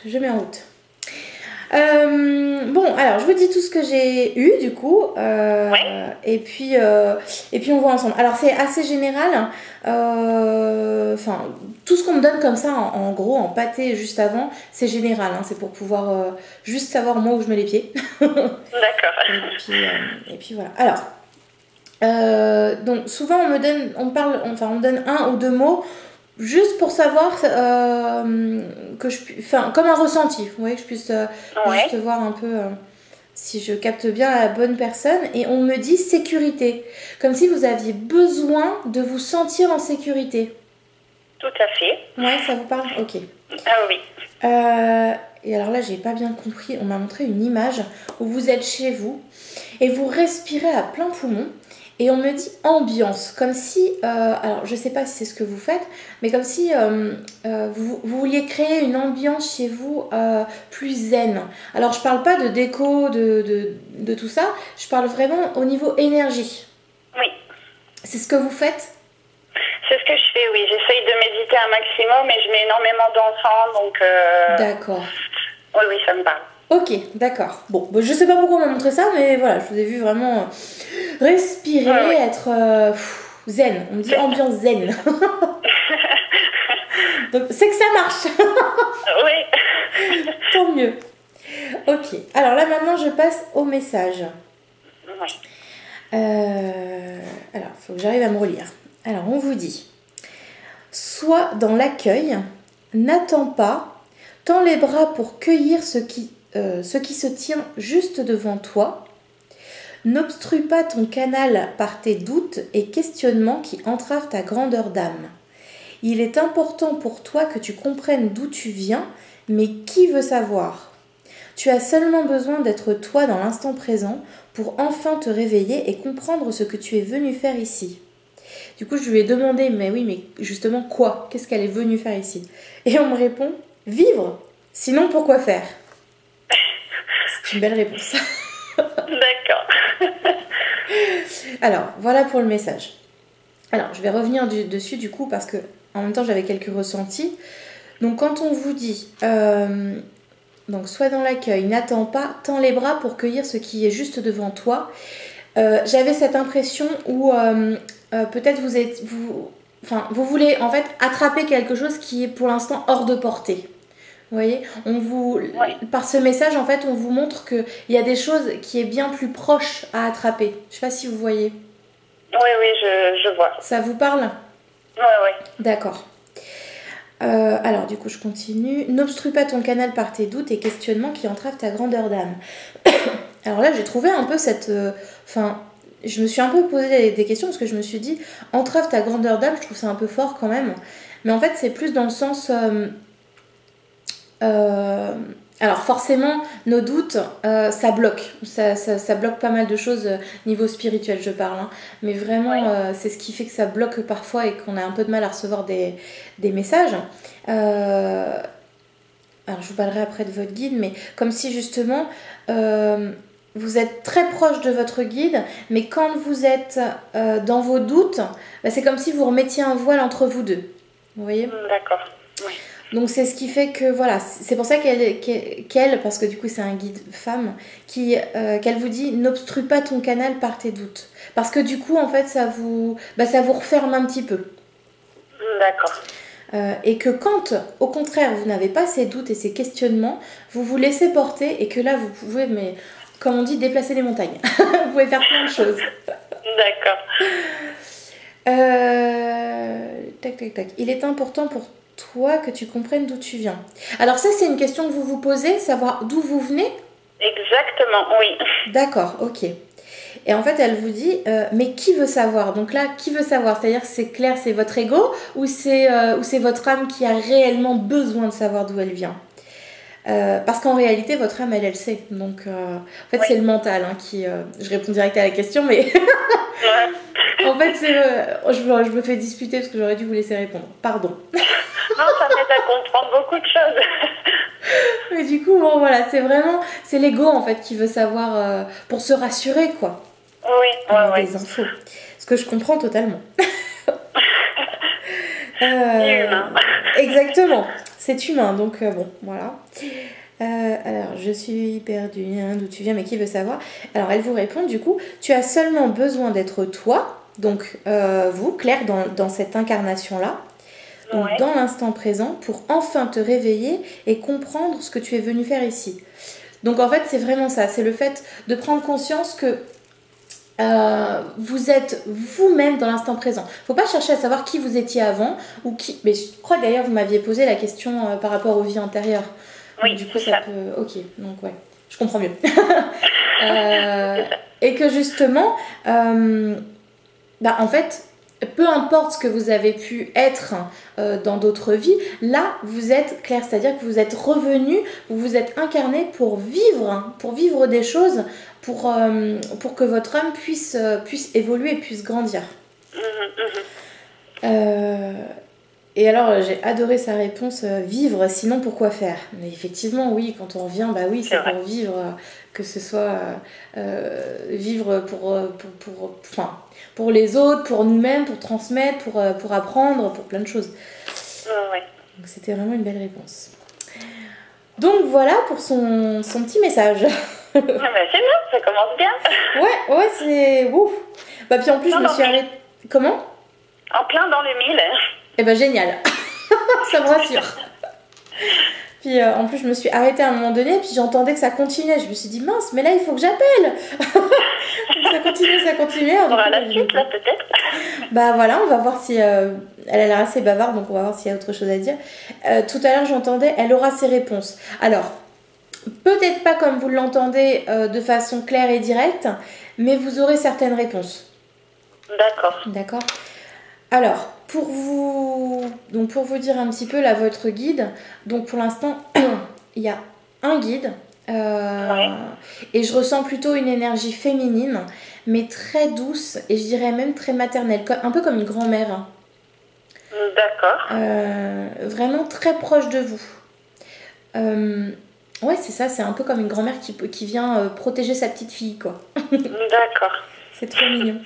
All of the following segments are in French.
je mets en route. Bon, alors je vous dis tout ce que j'ai eu du coup, et puis on voit ensemble. Alors c'est assez général, enfin tout ce qu'on me donne comme ça, en gros, en pâté juste avant, c'est général, hein, c'est pour pouvoir juste savoir moi où je mets les pieds. D'accord. Et puis voilà. Alors, donc souvent on me donne, on me donne un ou deux mots. Juste pour savoir que enfin, comme un ressenti, vous voyez, que je puisse juste voir un peu si je capte bien la bonne personne. Et on me dit sécurité, comme si vous aviez besoin de vous sentir en sécurité. Tout à fait. Ouais, ça vous parle? Ok. Ah oui. Et alors là, j'ai pas bien compris. On m'a montré une image où vous êtes chez vous et vous respirez à plein poumon. Et on me dit ambiance, comme si, alors je sais pas si c'est ce que vous faites, mais comme si vous vouliez créer une ambiance chez vous plus zen. Alors je parle pas de déco, de tout ça, je parle vraiment au niveau énergie. Oui. C'est ce que vous faites? C'est ce que je fais, oui. J'essaye de méditer un maximum et je mets énormément d'encens, donc... D'accord. Oui, ça me parle. Ok, d'accord. Bon, je sais pas pourquoi on m'a montré ça, mais voilà, je vous ai vu vraiment respirer, être zen. On me dit ambiance zen. Donc c'est que ça marche. Oui. Tant mieux. Ok, alors là maintenant je passe au message. Oui. Alors, il faut que j'arrive à me relire. Alors, on vous dit: sois dans l'accueil, n'attends pas, tends les bras pour cueillir ce qui se tient juste devant toi. N'obstrue pas ton canal par tes doutes et questionnements qui entravent ta grandeur d'âme. Il est important pour toi que tu comprennes d'où tu viens, mais qui veut savoir? Tu as seulement besoin d'être toi dans l'instant présent pour enfin te réveiller et comprendre ce que tu es venu faire ici. Du coup, je lui ai demandé, mais oui, mais justement quoi? Qu'est-ce qu'elle est venue faire ici? Et on me répond: vivre. Sinon, pourquoi faire? C'est une belle réponse. D'accord. Alors, voilà pour le message. Alors, je vais revenir dessus du coup parce que en même temps, j'avais quelques ressentis. Donc, quand on vous dit, donc, sois dans l'accueil, n'attends pas, tends les bras pour cueillir ce qui est juste devant toi. J'avais cette impression où peut-être vous voulez en fait attraper quelque chose qui est pour l'instant hors de portée. Vous voyez, par ce message, en fait, on vous montre qu'il y a des choses qui est bien plus proche à attraper. Je sais pas si vous voyez. Oui, je vois. Ça vous parle? Oui. D'accord. Alors, du coup, je continue. N'obstrue pas ton canal par tes doutes et questionnements qui entravent ta grandeur d'âme. Alors là, j'ai trouvé un peu cette... je me suis un peu posé des questions parce que je me suis dit, entrave ta grandeur d'âme, je trouve ça un peu fort quand même. Mais en fait, c'est plus dans le sens... alors forcément, nos doutes, ça bloque. Ça bloque pas mal de choses niveau spirituel, je parle. Hein. Mais vraiment, c'est ce qui fait que ça bloque parfois et qu'on a un peu de mal à recevoir des messages. Alors, je vous parlerai après de votre guide, mais comme si justement, vous êtes très proche de votre guide, mais quand vous êtes dans vos doutes, c'est comme si vous remettiez un voile entre vous deux. Vous voyez ? D'accord, oui. Donc c'est ce qui fait que voilà, c'est pour ça qu'elle, parce que du coup c'est un guide femme, qu'elle vous dit n'obstrue pas ton canal par tes doutes. Parce que du coup en fait ça vous referme un petit peu. D'accord. Et que quand au contraire vous n'avez pas ces doutes et ces questionnements, vous vous laissez porter et que là vous pouvez, mais comme on dit, déplacer les montagnes. Vous pouvez faire plein de choses. D'accord. Tac. Il est important pour toi que tu comprennes d'où tu viens. Alors ça, c'est une question que vous vous posez, savoir d'où vous venez? Exactement, oui. D'accord, ok. Et en fait, elle vous dit, mais qui veut savoir? Donc là, qui veut savoir? C'est-à-dire, c'est clair, c'est votre ego ou c'est votre âme qui a réellement besoin de savoir d'où elle vient? Parce qu'en réalité, votre âme, elle sait. Donc, en fait, c'est le mental qui... je réponds direct à la question, mais... En fait, je me fais disputer parce que j'aurais dû vous laisser répondre. Pardon. Non, ça m'aide à comprendre beaucoup de choses. Mais du coup, bon, voilà, c'est l'ego, en fait, qui veut savoir pour se rassurer, quoi. Oui. Des infos. Ce que je comprends totalement. Humain. Exactement. C'est humain, donc bon, voilà. Alors, je suis perdue, hein, d'où tu viens, mais qui veut savoir? Alors, elle vous répond, du coup, tu as seulement besoin d'être toi, donc vous, Claire, dans cette incarnation-là, donc Ouais. dans l'instant présent, pour enfin te réveiller et comprendre ce que tu es venu faire ici. Donc, en fait, c'est vraiment ça, c'est le fait de prendre conscience que vous êtes vous-même dans l'instant présent. Faut pas chercher à savoir qui vous étiez avant ou qui. Mais je crois d'ailleurs vous m'aviez posé la question par rapport aux vies antérieures. Oui, Donc, du coup c'est ça ça. peut. Ok, donc ouais, je comprends mieux. Et que justement, en fait, peu importe ce que vous avez pu être dans d'autres vies, là vous êtes clair, c'est-à-dire que vous êtes revenu, vous vous êtes incarné pour vivre des choses, pour que votre âme puisse évoluer, puisse grandir. Euh, et alors j'ai adoré sa réponse, vivre, sinon pourquoi faire? Mais effectivement oui, quand on revient, bah oui, c'est pour vivre, que ce soit vivre pour les autres, pour nous-mêmes, pour transmettre, pour apprendre, pour plein de choses. Ouais. Donc c'était vraiment une belle réponse. Donc voilà pour son petit message. C'est bien, ça commence bien. Ouais, c'est ouf. Bah puis en plus je me suis arrêtée. Comment? En plein dans le mille. Eh ben génial. Ça me rassure. Puis en plus je me suis arrêtée à un moment donné, puis j'entendais que ça continuait. Je me suis dit mince, mais là il faut que j'appelle. Ça continuait. On aura la suite là peut-être. Bah voilà, on va voir si elle a l'air assez bavarde, donc on va voir s'il y a autre chose à dire. Tout à l'heure j'entendais, elle aura ses réponses. Alors peut-être pas comme vous l'entendez de façon claire et directe, mais vous aurez certaines réponses. D'accord. D'accord. Alors, pour vous dire un petit peu là votre guide, donc pour l'instant, il y a un guide et je ressens plutôt une énergie féminine, mais très douce et je dirais même très maternelle, un peu comme une grand-mère. Hein. D'accord. Vraiment très proche de vous. Ouais, c'est ça, c'est un peu comme une grand-mère qui vient protéger sa petite fille, quoi. D'accord. C'est trop mignon.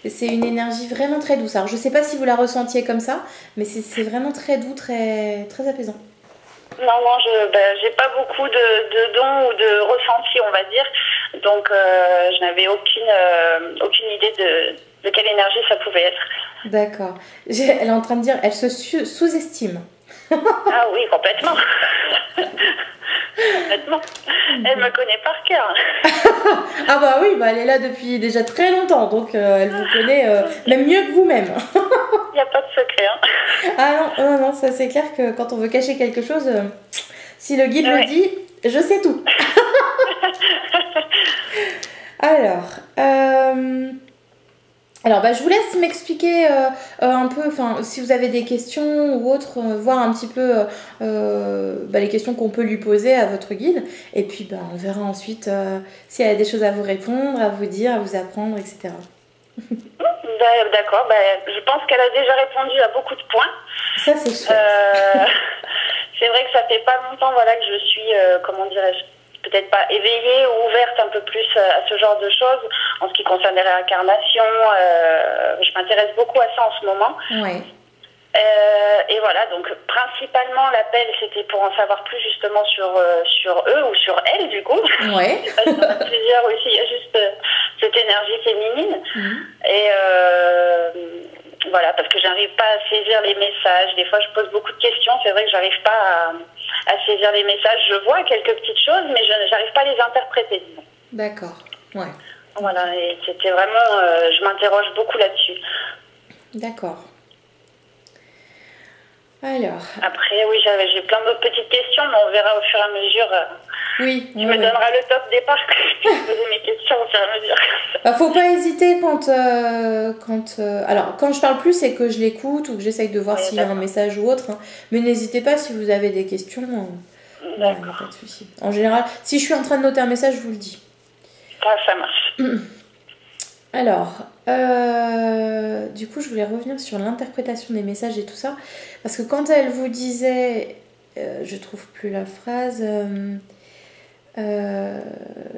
C'est une énergie vraiment très douce. Alors, je sais pas si vous la ressentiez comme ça, mais c'est vraiment très doux, très, très apaisant. Non, j'ai pas beaucoup de dons ou de ressentis, on va dire. Donc, je n'avais aucune idée de quelle énergie ça pouvait être. D'accord. Elle est en train de dire, elle se sous-estime. Ah oui, complètement. Complètement. Elle me connaît par cœur. Ah bah oui, elle est là depuis déjà très longtemps, donc elle vous connaît même mieux que vous-même. Il n'y a pas de secret. Hein. Ah non, ça c'est clair que quand on veut cacher quelque chose, si le guide le dit, je sais tout. Alors, je vous laisse m'expliquer un peu, si vous avez des questions ou autres, voir un petit peu les questions qu'on peut lui poser à votre guide. Et puis, on verra ensuite s'il y a des choses à vous répondre, à vous dire, à vous apprendre, etc. D'accord, je pense qu'elle a déjà répondu à beaucoup de points. Ça, c'est chouette. C'est vrai que ça fait pas longtemps que je suis, comment dirais-je, peut-être pas éveillée ou ouverte un peu plus à ce genre de choses en ce qui concerne les réincarnations. Je m'intéresse beaucoup à ça en ce moment. Ouais. Et voilà, donc principalement l'appel c'était pour en savoir plus justement sur eux ou sur elles du coup. Ouais. Je sais pas si on a plusieurs aussi, il y a juste cette énergie féminine. Et voilà, parce que j'arrive pas à saisir les messages. Des fois je pose beaucoup de questions, c'est vrai que j'arrive pas à saisir les messages. Je vois quelques petites choses, mais je n'arrive pas à les interpréter. D'accord, ouais. Voilà, et c'était vraiment, je m'interroge beaucoup là-dessus. D'accord. Alors. Après, oui, j'ai plein d'autres petites questions, mais on verra au fur et à mesure. Oui. Tu me donneras le top départ que je puisse poser mes questions au fur et à mesure. Faut pas hésiter alors, quand je parle plus, c'est que je l'écoute ou que j'essaye de voir s'il y a un message ou autre. Hein. Mais n'hésitez pas si vous avez des questions. D'accord. Pas de souci. En général, si je suis en train de noter un message, je vous le dis. Ah, ça marche. Alors, du coup, je voulais revenir sur l'interprétation des messages et tout ça. Parce que quand elle vous disait, je trouve plus la phrase,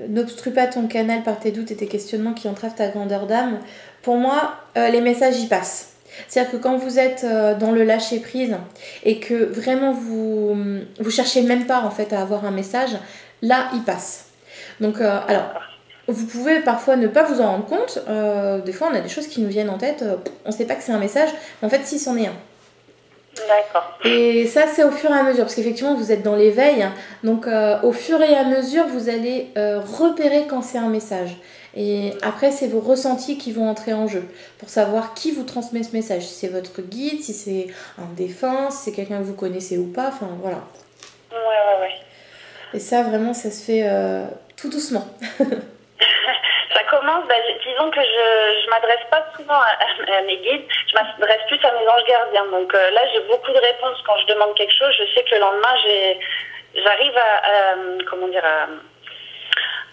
n'obstrue pas ton canal par tes doutes et tes questionnements qui entravent ta grandeur d'âme. Pour moi, les messages y passent. C'est-à-dire que quand vous êtes dans le lâcher-prise et que vraiment vous cherchez même pas en fait à avoir un message, là il passe. Donc alors vous pouvez parfois ne pas vous en rendre compte. Des fois on a des choses qui nous viennent en tête, on sait pas que c'est un message, mais en fait si c'en est un. D'accord. Et ça c'est au fur et à mesure, parce qu'effectivement vous êtes dans l'éveil, hein, donc au fur et à mesure vous allez repérer quand c'est un message. Et après c'est vos ressentis qui vont entrer en jeu, pour savoir qui vous transmet ce message, si c'est votre guide, si c'est un défunt, si c'est quelqu'un que vous connaissez ou pas, enfin voilà. Ouais. Et ça vraiment ça se fait tout doucement. Ça commence, disons que je m'adresse pas souvent à mes guides, je m'adresse plus à mes anges gardiens. Donc là, j'ai beaucoup de réponses quand je demande quelque chose. Je sais que le lendemain, j'arrive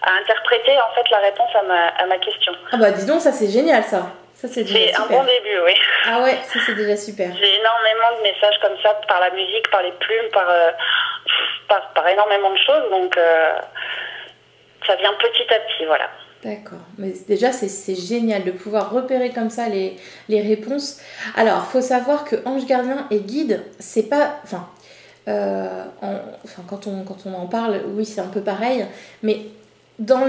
à interpréter en fait la réponse à ma question. Ah bah dis donc, ça c'est génial ça. Ça c'est déjà super. C'est un bon début, oui. Ah ouais, ça c'est déjà super. J'ai énormément de messages comme ça, par la musique, par les plumes, par énormément de choses. Donc ça vient petit à petit, voilà. D'accord, mais déjà c'est génial de pouvoir repérer comme ça les réponses. Alors, faut savoir que ange gardien et guide, c'est pas... quand on en parle, oui c'est un peu pareil, mais dans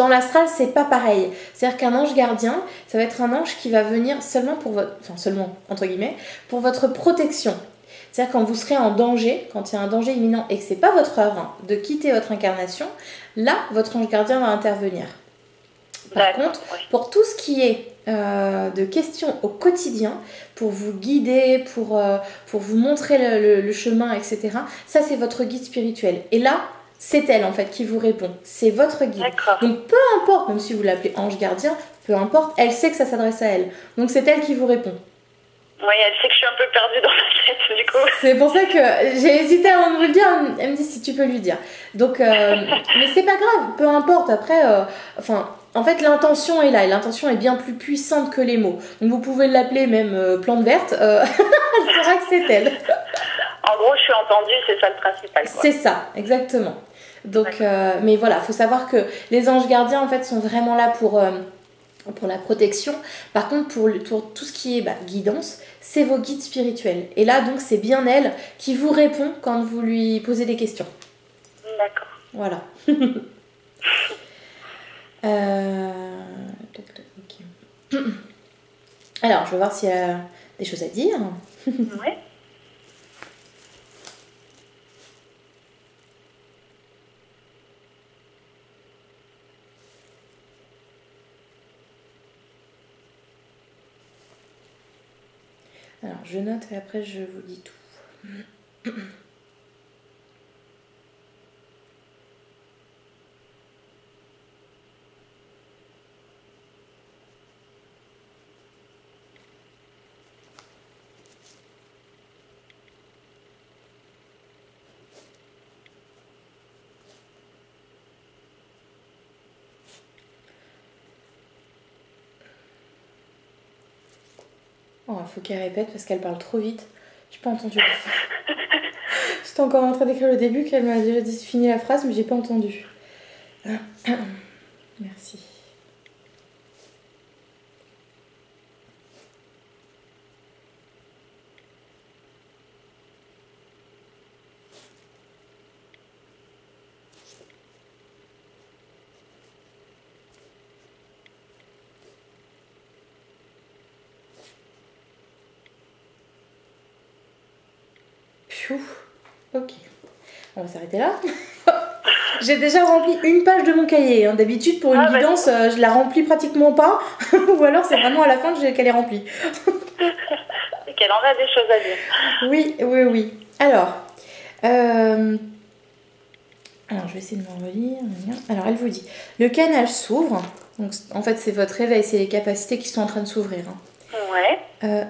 l'astral c'est pas pareil. C'est-à-dire qu'un ange gardien, ça va être un ange qui va venir seulement pour votre... Enfin seulement, entre guillemets, pour votre protection. C'est-à-dire quand vous serez en danger, quand il y a un danger imminent et que c'est pas votre œuvre de quitter votre incarnation, là, votre ange gardien va intervenir. Par contre, pour tout ce qui est de questions au quotidien, pour vous guider, pour vous montrer le chemin, etc., ça, c'est votre guide spirituel. Et là, c'est elle, en fait, qui vous répond. C'est votre guide. Donc, peu importe, même si vous l'appelez ange gardien, peu importe, elle sait que ça s'adresse à elle. Donc, c'est elle qui vous répond. Oui, elle sait que je suis un peu perdue dans ma tête, du coup. C'est pour ça que j'ai hésité avant de vous le dire. Elle me dit si tu peux lui dire. Donc, mais c'est pas grave, peu importe. Après, en fait, l'intention est là. Et l'intention est bien plus puissante que les mots. Donc, vous pouvez l'appeler même plante verte. Elle saura que c'est elle. En gros, je suis entendue, c'est ça le principal, quoi. C'est ça, exactement. Donc, mais voilà, il faut savoir que les anges gardiens, en fait, sont vraiment là pour la protection. Par contre, pour tout ce qui est guidance, c'est vos guides spirituels. Et là, donc, c'est bien elle qui vous répond quand vous lui posez des questions. D'accord. Voilà. Okay. Alors, je vais voir s'il y a des choses à dire. Oui. Alors, je note et après, je vous dis tout. Oh, il faut qu'elle répète parce qu'elle parle trop vite. J'ai pas entendu. J'étais encore en train d'écrire le début qu'elle m'a déjà dit fini la phrase, mais j'ai pas entendu. Merci. Ok, on va s'arrêter là. J'ai déjà rempli une page de mon cahier. Hein. D'habitude, pour une guidance, je la remplis pratiquement pas. Ou alors, c'est vraiment à la fin qu'elle est remplie. Et qu'elle en a des choses à dire. Oui. Alors, je vais essayer de me relire. Alors, elle vous dit, le canal s'ouvre. Donc, en fait, c'est votre réveil, c'est les capacités qui sont en train de s'ouvrir. Hein. Ouais.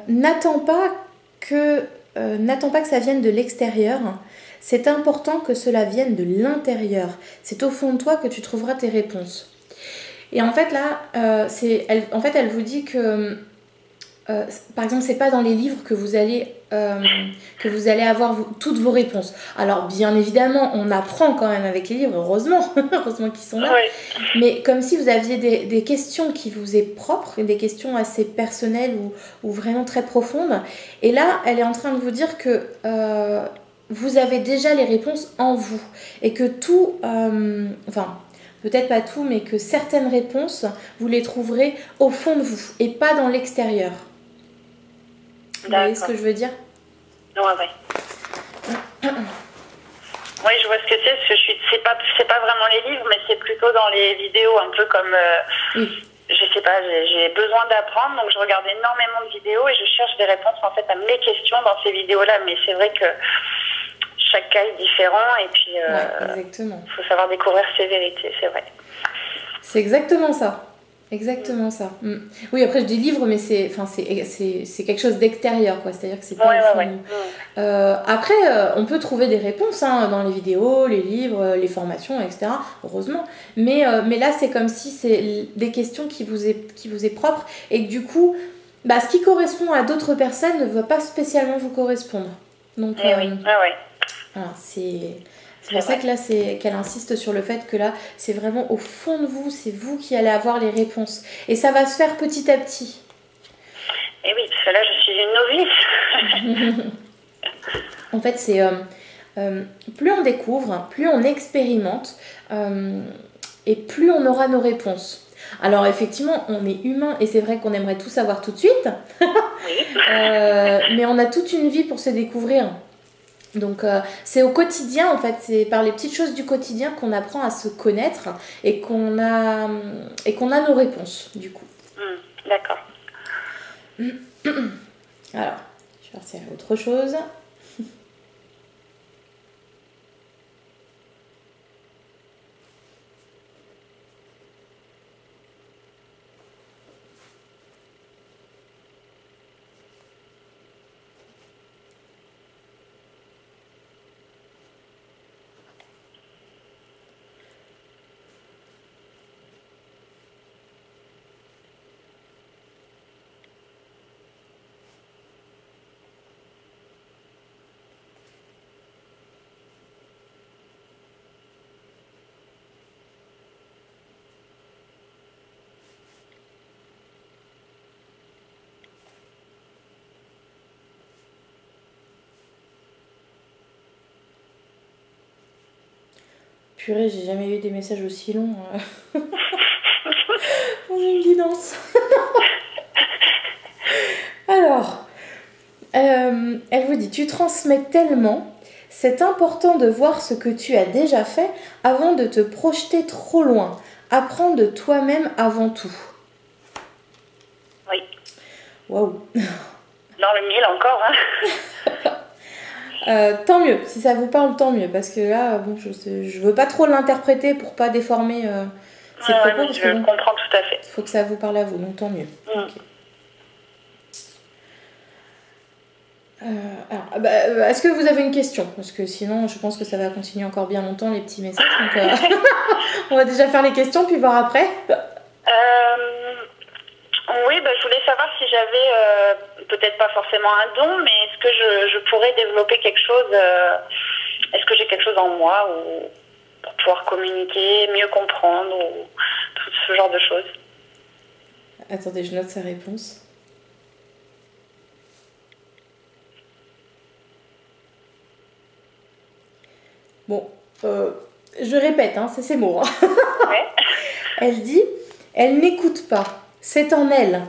N'attends pas que ça vienne de l'extérieur. C'est important que cela vienne de l'intérieur. C'est au fond de toi que tu trouveras tes réponses. Et en fait, là, elle vous dit que, par exemple, c'est pas dans les livres que vous allez que vous allez avoir toutes vos réponses. Alors bien évidemment, on apprend quand même avec les livres, heureusement, heureusement qu'ils sont là. Oui. Mais comme si vous aviez des questions qui vous est propres, des questions assez personnelles ou vraiment très profondes. Et là, elle est en train de vous dire que vous avez déjà les réponses en vous. Et que tout, enfin, peut-être pas tout, mais que certaines réponses, vous les trouverez au fond de vous et pas dans l'extérieur. Vous voyez ce que je veux dire? Ouais. Oui, je vois ce que c'est, parce que c'est pas vraiment les livres, mais c'est plutôt dans les vidéos, un peu comme, Oui. je sais pas, j'ai besoin d'apprendre, donc je regarde énormément de vidéos et je cherche des réponses en fait à mes questions dans ces vidéos-là, mais c'est vrai que chaque cas est différent et puis exactement. faut savoir découvrir ses vérités, c'est vrai. C'est exactement ça. Exactement ça. Oui, après je dis livre, mais c'est quelque chose d'extérieur, quoi. C'est-à-dire que c'est pas au fond de nous. Après, on peut trouver des réponses dans les vidéos, les livres, les formations, etc. Heureusement. Mais là, c'est comme si c'est des questions qui vous est propre et que du coup, ce qui correspond à d'autres personnes ne va pas spécialement vous correspondre. Donc, voilà, c'est pour ça que là, qu'elle insiste sur le fait que là, c'est vraiment au fond de vous, c'est vous qui allez avoir les réponses. Et ça va se faire petit à petit. Et oui, parce que là, je suis une novice. En fait, c'est plus on découvre, plus on expérimente, et plus on aura nos réponses. Alors effectivement, on est humain et c'est vrai qu'on aimerait tout savoir tout de suite. Mais on a toute une vie pour se découvrir. Donc c'est au quotidien en fait, c'est par les petites choses du quotidien qu'on apprend à se connaître et qu'on a nos réponses du coup. D'accord. Alors, je vais passer à autre chose. Purée, j'ai jamais eu des messages aussi longs dans une guidance. Alors, elle vous dit, tu transmets tellement, c'est important de voir ce que tu as déjà fait avant de te projeter trop loin. Apprends de toi-même avant tout. Oui. Waouh. Dans le mille encore, tant mieux, si ça vous parle, tant mieux, parce que là, bon, je veux pas trop l'interpréter pour pas déformer ses propos. Je comprends tout à fait. Il faut que ça vous parle à vous, donc tant mieux. Okay. Alors, est-ce que vous avez une question? Parce que sinon, je pense que ça va continuer encore bien longtemps, les petits messages. Donc, on va déjà faire les questions, puis voir après. Oui, je voulais savoir si j'avais, peut-être pas forcément un don, mais est-ce que je pourrais développer quelque chose, est-ce que j'ai quelque chose en moi ou pour pouvoir communiquer, mieux comprendre, ou tout ce genre de choses? Attendez, je note sa réponse. Bon, je répète, c'est ces mots. Ouais. Elle dit, elle n'écoute pas, c'est en elle.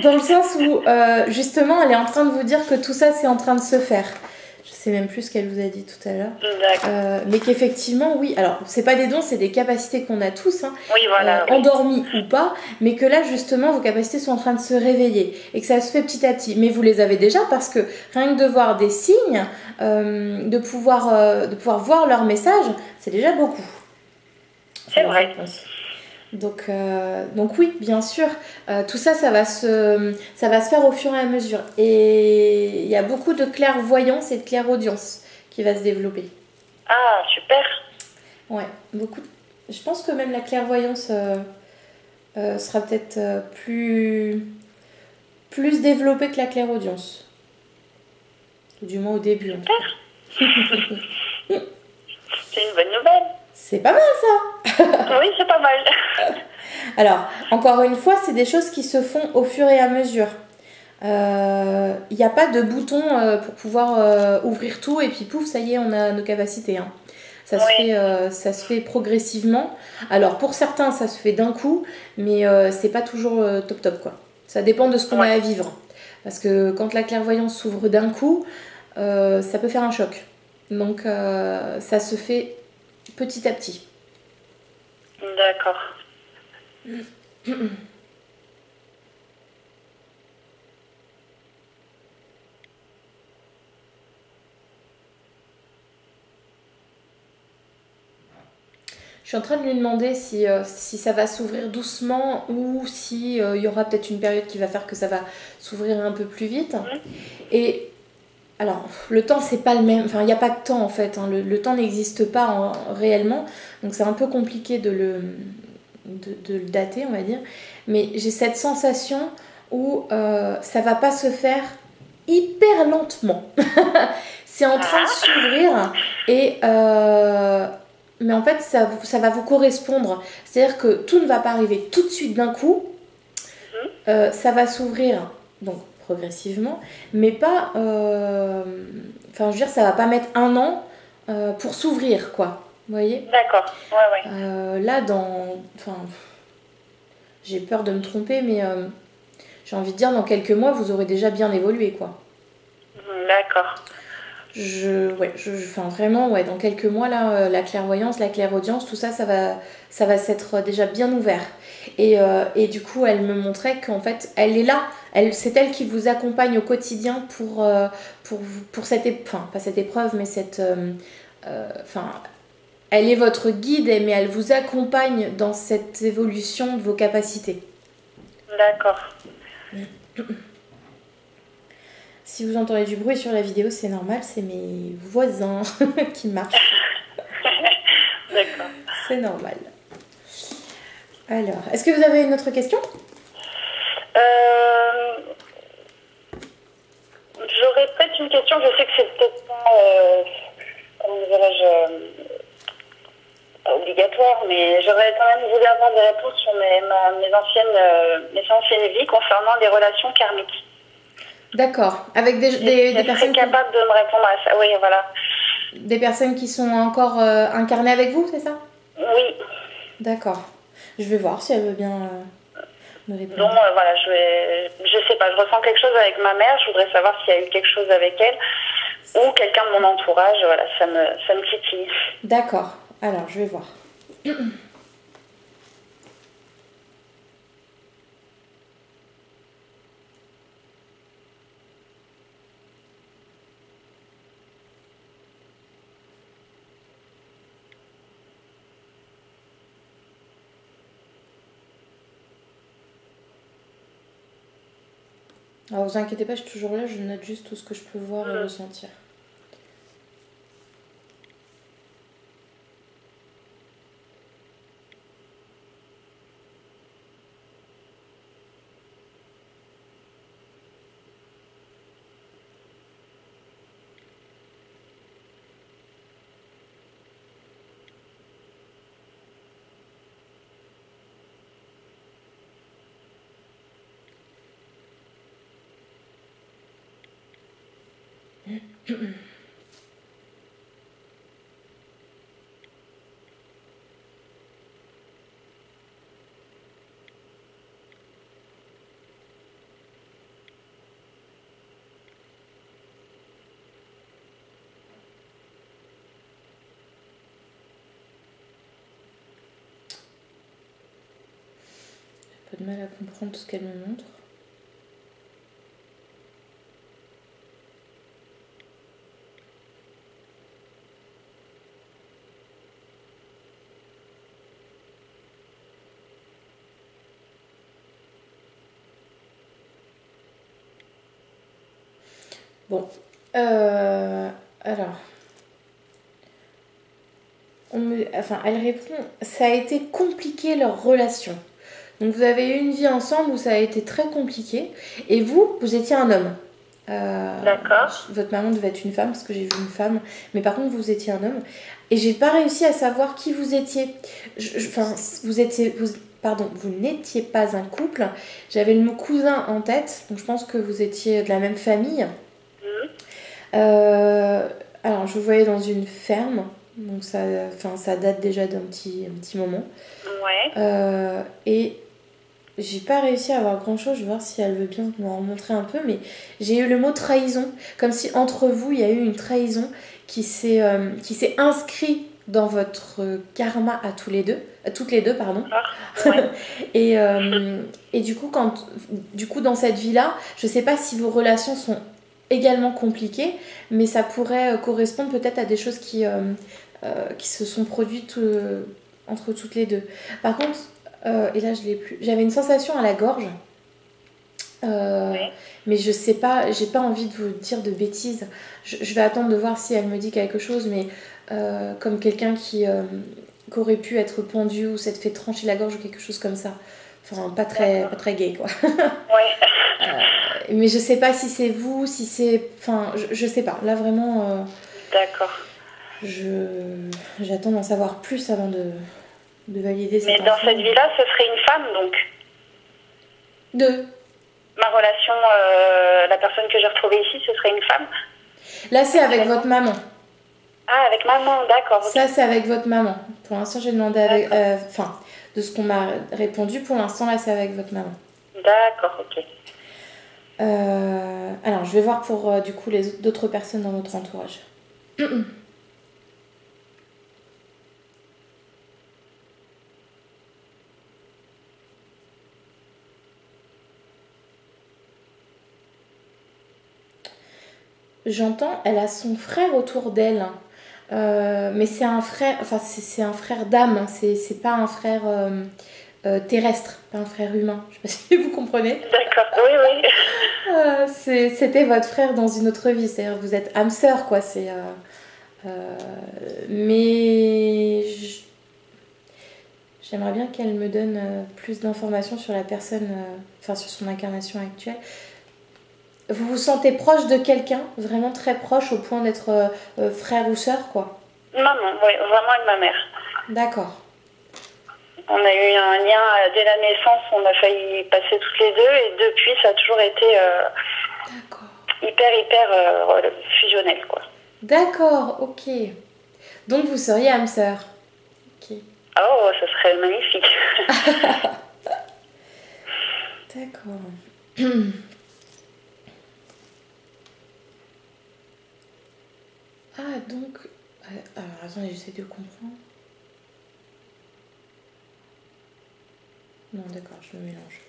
Dans le sens où, justement, elle est en train de vous dire que tout ça, c'est en train de se faire. Je sais même plus ce qu'elle vous a dit tout à l'heure. Mais qu'effectivement, oui, alors, c'est pas des dons, c'est des capacités qu'on a tous, oui, voilà, endormis ou pas, mais que là, justement, vos capacités sont en train de se réveiller et que ça se fait petit à petit. Mais vous les avez déjà parce que rien que de voir des signes, de pouvoir voir leur message, c'est déjà beaucoup. C'est vrai. Donc oui, bien sûr, tout ça, ça va se faire au fur et à mesure. Et il y a beaucoup de clairvoyance et de clairaudience qui va se développer. Ah, super. Ouais, beaucoup. Je pense que même la clairvoyance sera peut-être plus développée que la clairaudience. Ou du moins au début. Super. C'est une bonne nouvelle. C'est pas mal ça. Oui, c'est pas mal. Alors, encore une fois, c'est des choses qui se font au fur et à mesure. Il n'y a pas de bouton pour pouvoir ouvrir tout et puis pouf, ça y est, on a nos capacités. Hein. Ça se fait progressivement. Alors, pour certains, ça se fait d'un coup, mais c'est pas toujours top top, quoi. Ça dépend de ce qu'on a à vivre. Parce que quand la clairvoyance s'ouvre d'un coup, ça peut faire un choc. Donc, ça se fait petit à petit. D'accord. Je suis en train de lui demander si ça va s'ouvrir doucement ou si il y aura peut-être une période qui va faire que ça va s'ouvrir un peu plus vite. Et alors, le temps, c'est pas le même. Enfin, il n'y a pas de temps en fait. Hein. Le temps n'existe pas réellement. Donc, c'est un peu compliqué de le dater, on va dire. Mais j'ai cette sensation où ça va pas se faire hyper lentement. C'est en train de s'ouvrir et mais en fait ça va vous correspondre, c'est à dire que tout ne va pas arriver tout de suite d'un coup. Ça va s'ouvrir donc progressivement, mais pas enfin je veux dire, ça va pas mettre 1 an pour s'ouvrir, quoi, vous voyez. D'accord, ouais. Là enfin j'ai peur de me tromper, mais j'ai envie de dire dans quelques mois vous aurez déjà bien évolué, quoi. D'accord. Enfin vraiment, ouais, dans quelques mois, là, la clairvoyance, la clairaudience, tout ça, ça va s'être déjà bien ouvert. Et du coup, elle me montrait qu'en fait, elle est là. C'est elle qui vous accompagne au quotidien pour cette épreuve, enfin, pas cette épreuve, mais enfin, elle est votre guide, mais elle vous accompagne dans cette évolution de vos capacités. D'accord. Si vous entendez du bruit sur la vidéo, c'est normal, c'est mes voisins qui marchent. D'accord. C'est normal. Alors, est-ce que vous avez une autre question ? J'aurais peut-être une question, je sais que c'est peut-être pas, comment dirais-je, pas obligatoire, mais j'aurais quand même voulu avoir des réponses sur mes anciennes vies concernant les relations karmiques. D'accord. Avec des personnes capable de me répondre à ça, oui, voilà. Des personnes qui sont encore incarnées avec vous, c'est ça ? Oui. D'accord. Je vais voir si elle veut bien me répondre. Donc voilà, je sais pas, je ressens quelque chose avec ma mère, je voudrais savoir s'il y a eu quelque chose avec elle ou quelqu'un de mon entourage, voilà, ça me titille. D'accord. Alors, je vais voir. Alors, vous inquiétez pas, je suis toujours là, je note juste tout ce que je peux voir et ressentir. J'ai pas de mal à comprendre tout ce qu'elle me montre. Bon, alors, elle répond, ça a été compliqué leur relation. Donc vous avez eu une vie ensemble où ça a été très compliqué, et vous étiez un homme. D'accord. Votre maman devait être une femme parce que j'ai vu une femme, mais par contre vous étiez un homme. Et j'ai pas réussi à savoir qui vous étiez. Enfin, pardon, vous n'étiez pas un couple. J'avais le mot cousin en tête, donc je pense que vous étiez de la même famille. Mhm. Alors je vous voyais dans une ferme, donc ça date déjà d'un petit moment. Ouais. Et j'ai pas réussi à avoir grand chose, je vais voir si elle veut bien m'en montrer un peu, mais j'ai eu le mot trahison, comme si entre vous il y a eu une trahison qui s'est inscrit dans votre karma à toutes les deux, pardon. Ouais. Et du coup, dans cette vie-là, je sais pas si vos relations sont également compliquées, mais ça pourrait correspondre peut-être à des choses qui se sont produites entre toutes les deux. Par contre, et là je l'ai plus. J'avais une sensation à la gorge, Ouais. mais je sais pas, j'ai pas envie de vous dire de bêtises. Je vais attendre de voir si elle me dit quelque chose, mais comme quelqu'un qui aurait pu être pendu ou s'être fait trancher la gorge ou quelque chose comme ça. Enfin, pas très gay quoi. Ouais. Mais je sais pas si c'est vous, si c'est. Enfin, je sais pas. Là vraiment, D'accord. j'attends d'en savoir plus avant de valider cette Mais info. dans cette vie-là, ce serait une femme, donc. Deux. Ma relation, la personne que j'ai retrouvée ici, ce serait une femme. Là, c'est avec votre maman. Ah, avec maman, d'accord. Ça, c'est avec votre maman. Pour l'instant, j'ai demandé avec. Enfin, de ce qu'on m'a répondu, pour l'instant, là, c'est avec votre maman. D'accord, ok. Alors, je vais voir pour du coup d'autres personnes dans votre entourage. J'entends, elle a son frère autour d'elle. Mais c'est un frère, enfin c'est un frère d'âme, hein. C'est pas un frère terrestre, pas un frère humain. Je sais pas si vous comprenez. D'accord, oui, oui. C'était votre frère dans une autre vie, c'est-à-dire vous êtes âme sœur quoi. Mais j'aimerais bien qu'elle me donne plus d'informations sur la personne, enfin sur son incarnation actuelle. Vous vous sentez proche de quelqu'un, vraiment très proche au point d'être frère ou sœur quoi. Maman, oui, vraiment avec ma mère. D'accord. On a eu un lien dès la naissance, on a failli passer toutes les deux et depuis ça a toujours été hyper fusionnel quoi. D'accord, ok. Donc vous seriez âme sœur. Ok. Oh, ça serait magnifique. D'accord. Ah donc... Alors attendez, j'essaie de comprendre. Non d'accord, je me mélange.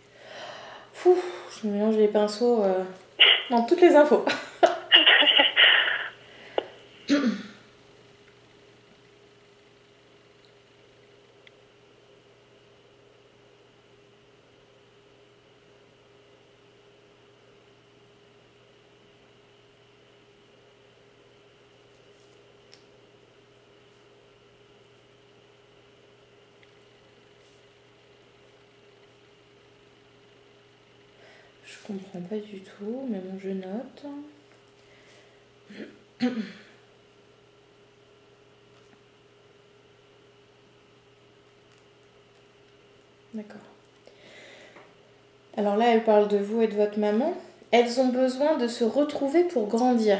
Fou, je me mélange les pinceaux dans toutes les infos. Je comprends pas du tout, mais bon, je note. D'accord. Alors là, elle parle de vous et de votre maman. Elles ont besoin de se retrouver pour grandir.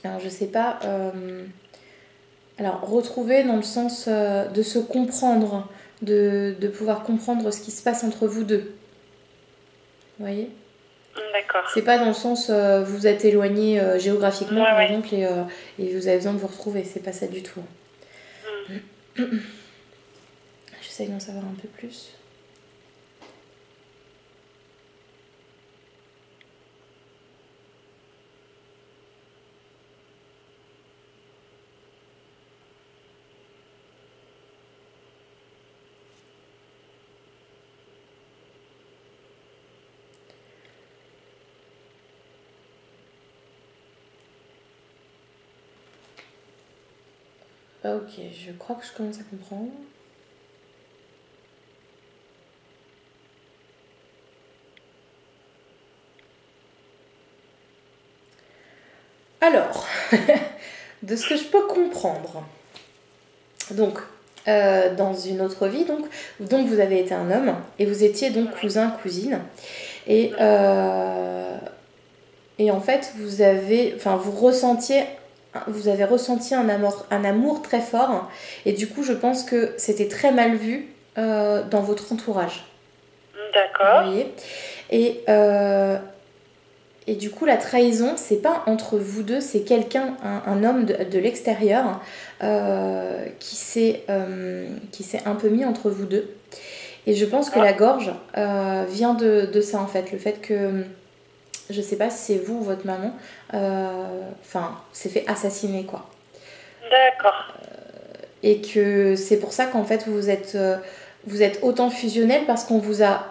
Alors, je sais pas. Alors, retrouver dans le sens de se comprendre, de pouvoir comprendre ce qui se passe entre vous deux. Vous voyez ? D'accord. C'est pas dans le sens vous êtes éloigné géographiquement par Ouais. exemple et vous avez besoin de vous retrouver, c'est pas ça du tout. J'essaye d'en savoir un peu plus. Ok, je crois que je commence à comprendre. Alors, de ce que je peux comprendre, donc, dans une autre vie, donc vous avez été un homme et vous étiez donc cousin, cousine. Et en fait, vous avez ressenti un amour très fort. Et du coup, je pense que c'était très mal vu dans votre entourage. D'accord. Vous voyez ? Et du coup, la trahison, c'est pas entre vous deux, c'est quelqu'un, un homme de l'extérieur qui s'est un peu mis entre vous deux. Et je pense que la gorge vient de ça en fait, le fait que, je sais pas si c'est vous ou votre maman, s'est fait assassiner quoi. D'accord. Et que c'est pour ça qu'en fait vous êtes autant fusionnel parce qu'on vous a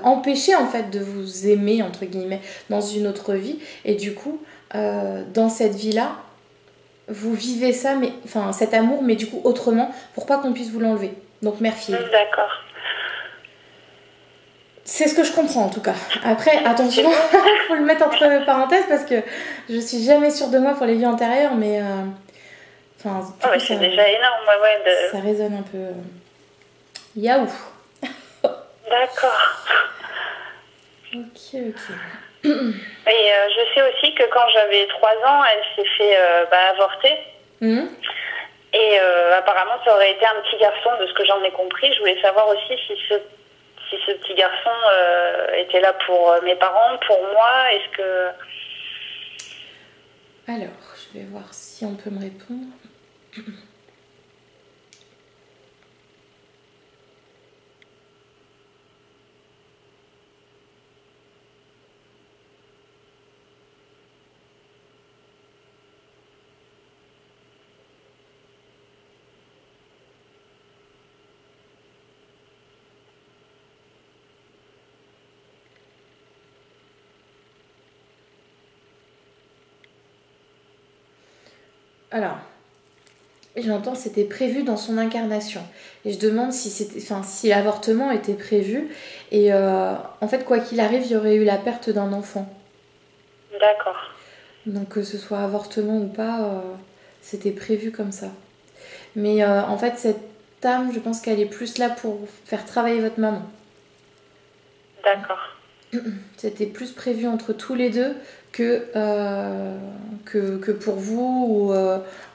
empêché en fait de vous aimer entre guillemets dans une autre vie et du coup dans cette vie là vous vivez ça mais cet amour mais du coup autrement pour pas qu'on puisse vous l'enlever, donc mère-fille. D'accord. C'est ce que je comprends en tout cas. Après attention, il faut le mettre entre parenthèses parce que je suis jamais sûre de moi pour les vies antérieures mais c'est déjà énorme ça résonne un peu yaou. D'accord. Ok. Et je sais aussi que quand j'avais 3 ans, elle s'est fait avorter. Et apparemment, ça aurait été un petit garçon, de ce que j'en ai compris. Je voulais savoir aussi si ce petit garçon était là pour mes parents, pour moi. Est-ce que... Alors, je vais voir si on peut me répondre. Alors, j'entends c'était prévu dans son incarnation. Et je demande si l'avortement était prévu. Et en fait, quoi qu'il arrive, il y aurait eu la perte d'un enfant. D'accord. Donc que ce soit avortement ou pas, c'était prévu comme ça. Mais en fait, cette âme, je pense qu'elle est plus là pour faire travailler votre maman. D'accord. C'était plus prévu entre tous les deux que pour vous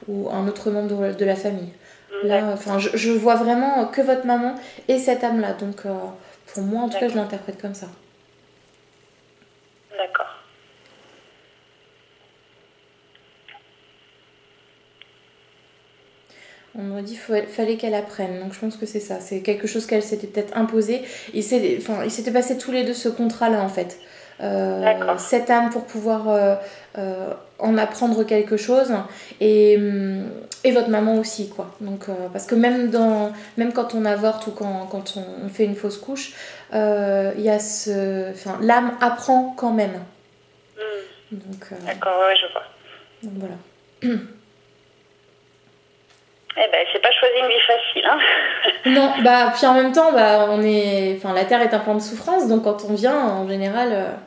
ou un autre membre de la famille. Là, je vois vraiment que votre maman et cette âme-là. Donc, pour moi, en tout cas, je l'interprète comme ça. D'accord. On m'a dit qu'il fallait qu'elle apprenne. Donc, je pense que c'est ça. C'est quelque chose qu'elle s'était peut-être imposé. Ils s'étaient passé tous les deux ce contrat-là, en fait. Cette âme pour pouvoir en apprendre quelque chose et votre maman aussi quoi. Donc parce que même quand on avorte ou quand on fait une fausse couche il y a l'âme apprend quand même. Donc, d'accord, ouais, je vois. Donc voilà. C'est pas choisi une vie facile, hein. Non, puis en même temps, la Terre est un plan de souffrance, donc quand on vient, en général,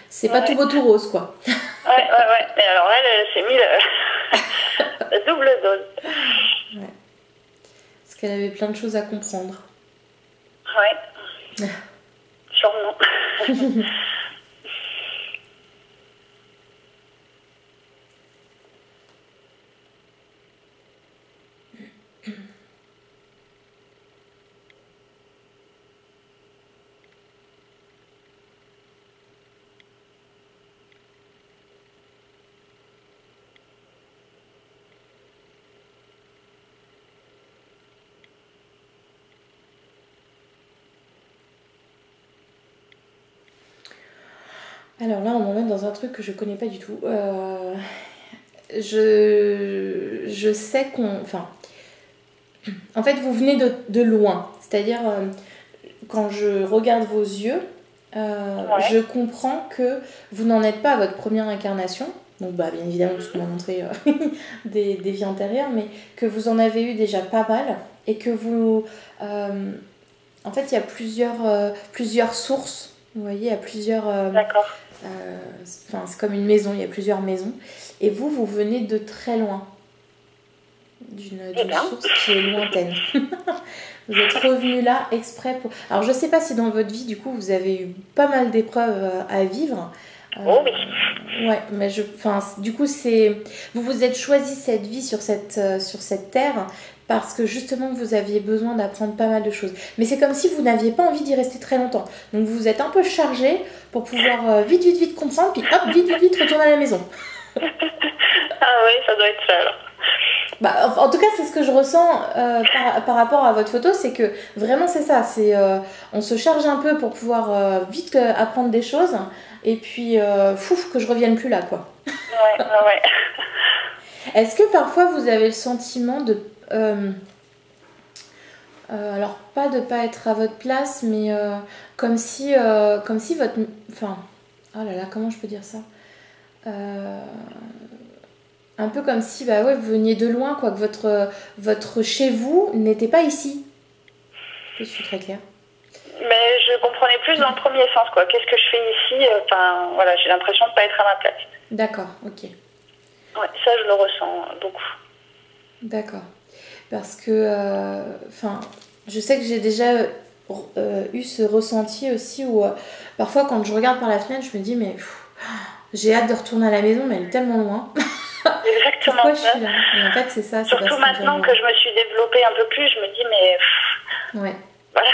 c'est pas tout beau tout rose, quoi. Ouais. Et alors elle s'est mis la double dose. Ouais. Parce qu'elle avait plein de choses à comprendre. Ouais. Sûrement. Alors là, on m'emmène dans un truc que je connais pas du tout. Je sais en fait, vous venez de loin. C'est-à-dire, quand je regarde vos yeux, je comprends que vous n'en êtes pas à votre première incarnation. Donc, bien évidemment, parce qu'on m'a montré des vies antérieures, mais que vous en avez eu déjà pas mal. Et que vous... en fait, il y a plusieurs sources. Vous voyez, il y a plusieurs... D'accord. Enfin, c'est comme une maison, il y a plusieurs maisons. Et vous venez de très loin. D'une source qui est lointaine. Vous êtes revenu là exprès pour... Alors, je ne sais pas si dans votre vie, du coup, vous avez eu pas mal d'épreuves à vivre. Oh oui. Ouais, mais du coup, vous vous êtes choisi cette vie sur cette terre parce que justement, vous aviez besoin d'apprendre pas mal de choses. Mais c'est comme si vous n'aviez pas envie d'y rester très longtemps. Donc, vous vous êtes un peu chargé pour pouvoir vite comprendre, puis hop, vite retourner à la maison. Ah oui, ça doit être ça alors. Bah, en tout cas, c'est ce que je ressens par rapport à votre photo, c'est que vraiment c'est ça, on se charge un peu pour pouvoir vite apprendre des choses et puis que je revienne plus là quoi. Ouais. Est-ce que parfois vous avez le sentiment de alors pas de pas être à votre place, mais comme si votre, enfin, oh là là, comment je peux dire ça, un peu comme si vous veniez de loin, quoi, que votre chez vous n'était pas ici. Je suis très claire. Mais je comprenais plus dans le premier sens, quoi. Qu'est-ce que je fais ici? Enfin, voilà, j'ai l'impression de ne pas être à ma place. D'accord, ok. Ouais, ça je le ressens beaucoup. D'accord. Parce que, je sais que j'ai déjà eu ce ressenti aussi où parfois quand je regarde par la fenêtre, je me dis mais j'ai hâte de retourner à la maison, mais elle est tellement loin. Exactement. Pourquoi je suis là? Et en fait, c'est ça. Surtout maintenant que je me suis développée un peu plus, je me dis mais ouais. Voilà.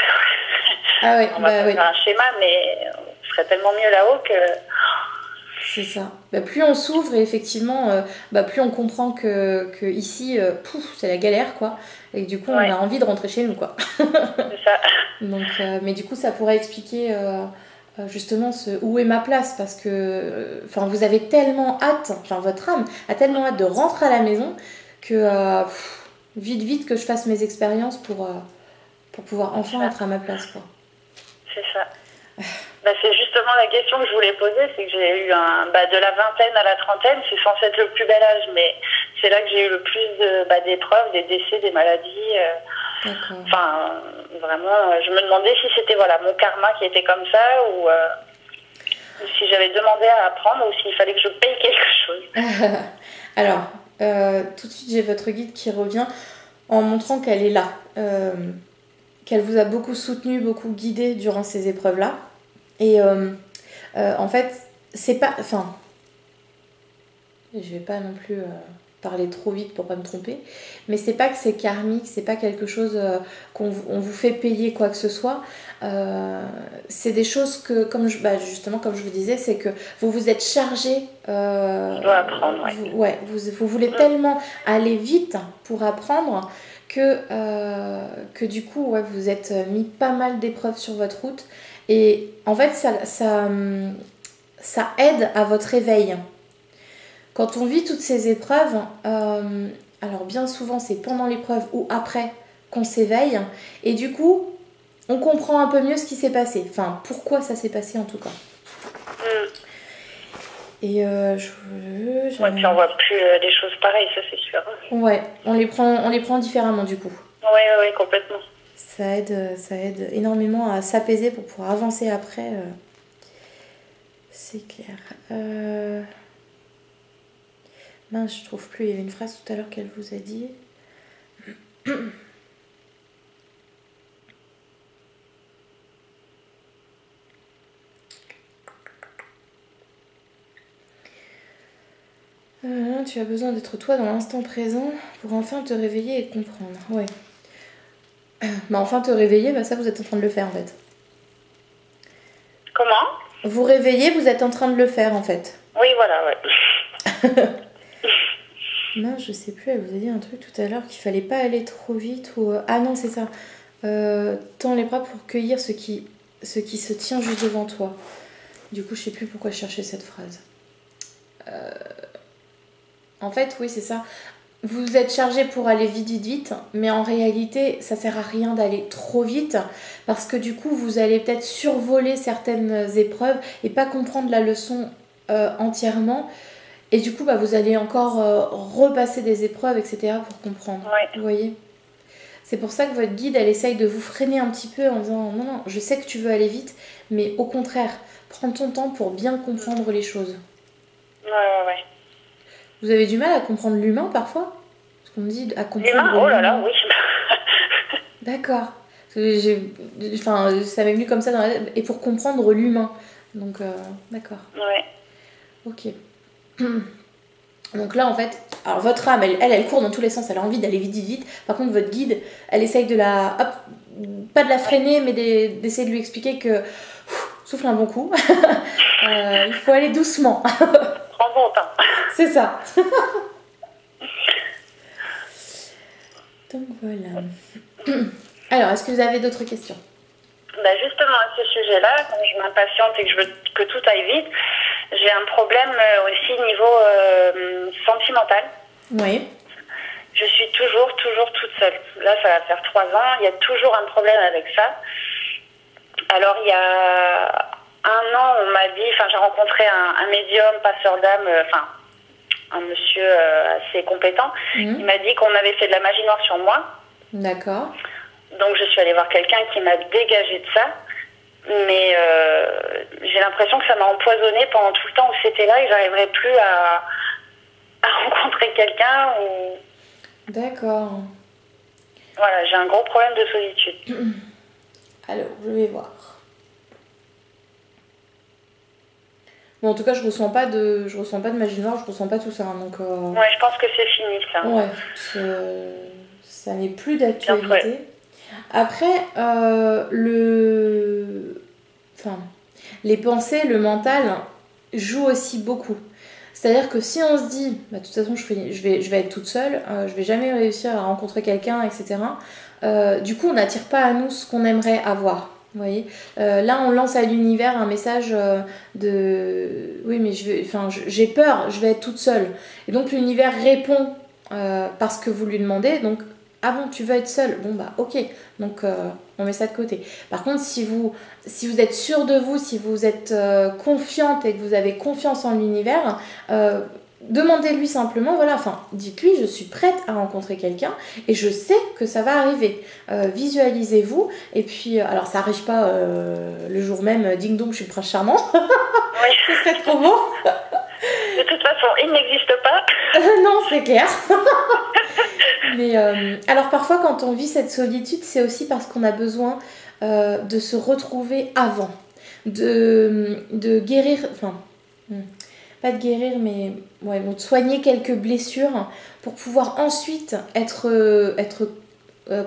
Ah ouais, on va faire un schéma, mais on serait tellement mieux là-haut que... C'est ça. Plus on s'ouvre et effectivement, plus on comprend que ici, c'est la galère, quoi. Et que du coup, on a envie de rentrer chez nous, quoi. C'est ça. Donc, mais du coup, ça pourrait expliquer justement où est ma place, parce que vous avez tellement hâte, votre âme a tellement hâte de rentrer à la maison que vite que je fasse mes expériences pour pouvoir enfin être à ma place, quoi. C'est ça. C'est justement la question que je voulais poser, c'est que j'ai eu de la vingtaine à la trentaine, c'est censé être le plus bel âge, mais c'est là que j'ai eu le plus d'épreuves, des décès, des maladies. Enfin, vraiment, je me demandais si c'était mon karma qui était comme ça, ou si j'avais demandé à apprendre, ou s'il fallait que je paye quelque chose. Alors, tout de suite, j'ai votre guide qui revient en montrant qu'elle est là, qu'elle vous a beaucoup soutenu, beaucoup guidé durant ces épreuves-là. Et en fait, c'est pas... je vais pas non plus parler trop vite pour pas me tromper, mais c'est pas que c'est karmique, c'est pas quelque chose on vous fait payer quoi que ce soit. C'est des choses que, justement, comme je vous disais, c'est que vous vous êtes chargé. Je dois apprendre, vous voulez tellement aller vite pour apprendre que du coup, vous êtes mis pas mal d'épreuves sur votre route. Et en fait, ça aide à votre éveil. Quand on vit toutes ces épreuves, alors bien souvent c'est pendant l'épreuve ou après qu'on s'éveille. Et du coup, on comprend un peu mieux ce qui s'est passé. Enfin, pourquoi ça s'est passé en tout cas. Et puis on voit plus des choses pareilles, ça c'est sûr. Ouais, on les prend différemment du coup. Ouais, complètement. Ça aide énormément à s'apaiser pour pouvoir avancer après. C'est clair. Je trouve plus. Il y avait une phrase tout à l'heure qu'elle vous a dit. Tu as besoin d'être toi dans l'instant présent pour enfin te réveiller et comprendre. Ouais. Enfin te réveiller, ça vous êtes en train de le faire en fait. Comment? Vous réveillez, vous êtes en train de le faire en fait. Oui, voilà, ouais. Non, je sais plus, elle vous a dit un truc tout à l'heure qu'il fallait pas aller trop vite ou... Ah non, c'est ça. Tends les bras pour cueillir ce qui se tient juste devant toi. Du coup, je sais plus pourquoi je cherchais cette phrase. En fait, oui, c'est ça. Vous êtes chargé pour aller vite, mais en réalité, ça sert à rien d'aller trop vite parce que du coup, vous allez peut-être survoler certaines épreuves et pas comprendre la leçon entièrement. Et du coup, vous allez encore repasser des épreuves, etc. pour comprendre. Ouais. Vous voyez ? C'est pour ça que votre guide, elle essaye de vous freiner un petit peu en disant non, non, je sais que tu veux aller vite, mais au contraire, prends ton temps pour bien comprendre les choses. Ouais. Vous avez du mal à comprendre l'humain parfois? Parce qu'on me dit à comprendre L'humain, oh là là, oui. D'accord. Enfin, ça m'est venu comme ça dans la tête. Et pour comprendre l'humain. Donc, d'accord. Ouais. Ok. Donc là, en fait, alors votre âme, elle court dans tous les sens, elle a envie d'aller vite, vite, vite. Par contre, votre guide, elle essaye de la... Hop, pas de la freiner, mais d'essayer de lui expliquer que... souffle un bon coup. Il faut aller doucement. Prends bon temps. C'est ça. Donc voilà. Alors, est-ce que vous avez d'autres questions? Bah justement, à ce sujet-là, comme je m'impatiente et que je veux que tout aille vite, j'ai un problème aussi niveau sentimental. Oui. Je suis toujours toute seule. Là, ça va faire 3 ans. Il y a toujours un problème avec ça. Alors, il y a 1 an, on m'a dit... Enfin, j'ai rencontré un médium, passeur d'âme, un monsieur assez compétent. Il m'a dit qu'on avait fait de la magie noire sur moi. D'accord. Donc, je suis allée voir quelqu'un qui m'a dégagé de ça. Mais j'ai l'impression que ça m'a empoisonnée pendant tout le temps où c'était là et que j'arriverais plus à rencontrer quelqu'un. D'accord. Voilà, j'ai un gros problème de solitude. Alors, je vais voir. Bon, en tout cas, je ressens pas de magie noire, je ressens pas tout ça. Donc, ouais, je pense que c'est fini, ça. Ouais, ça n'est plus d'actualité. Après, les pensées, le mental jouent aussi beaucoup. C'est-à-dire que si on se dit, bah, de toute façon, je vais être toute seule, je vais jamais réussir à rencontrer quelqu'un, etc. Du coup, on n'attire pas à nous ce qu'on aimerait avoir. Vous voyez, là, on lance à l'univers un message de oui, mais j'ai peur, je vais être toute seule. Et donc, l'univers répond parce que vous lui demandez. Donc, ah bon, tu veux être seule? Bon, bah, ok. Donc, on met ça de côté. Par contre, si vous êtes sûr de vous, si vous êtes confiante et que vous avez confiance en l'univers, demandez-lui simplement, voilà, enfin, dites-lui, je suis prête à rencontrer quelqu'un et je sais que ça va arriver. Visualisez-vous et puis, alors ça n'arrive pas le jour même, ding dong, je suis le prince charmant. Oui. Ce serait trop beau. De toute façon, il n'existe pas. Non, c'est clair. Mais alors parfois, quand on vit cette solitude, c'est aussi parce qu'on a besoin de se retrouver avant, de guérir, enfin, pas de guérir, mais ouais, de soigner quelques blessures pour pouvoir ensuite être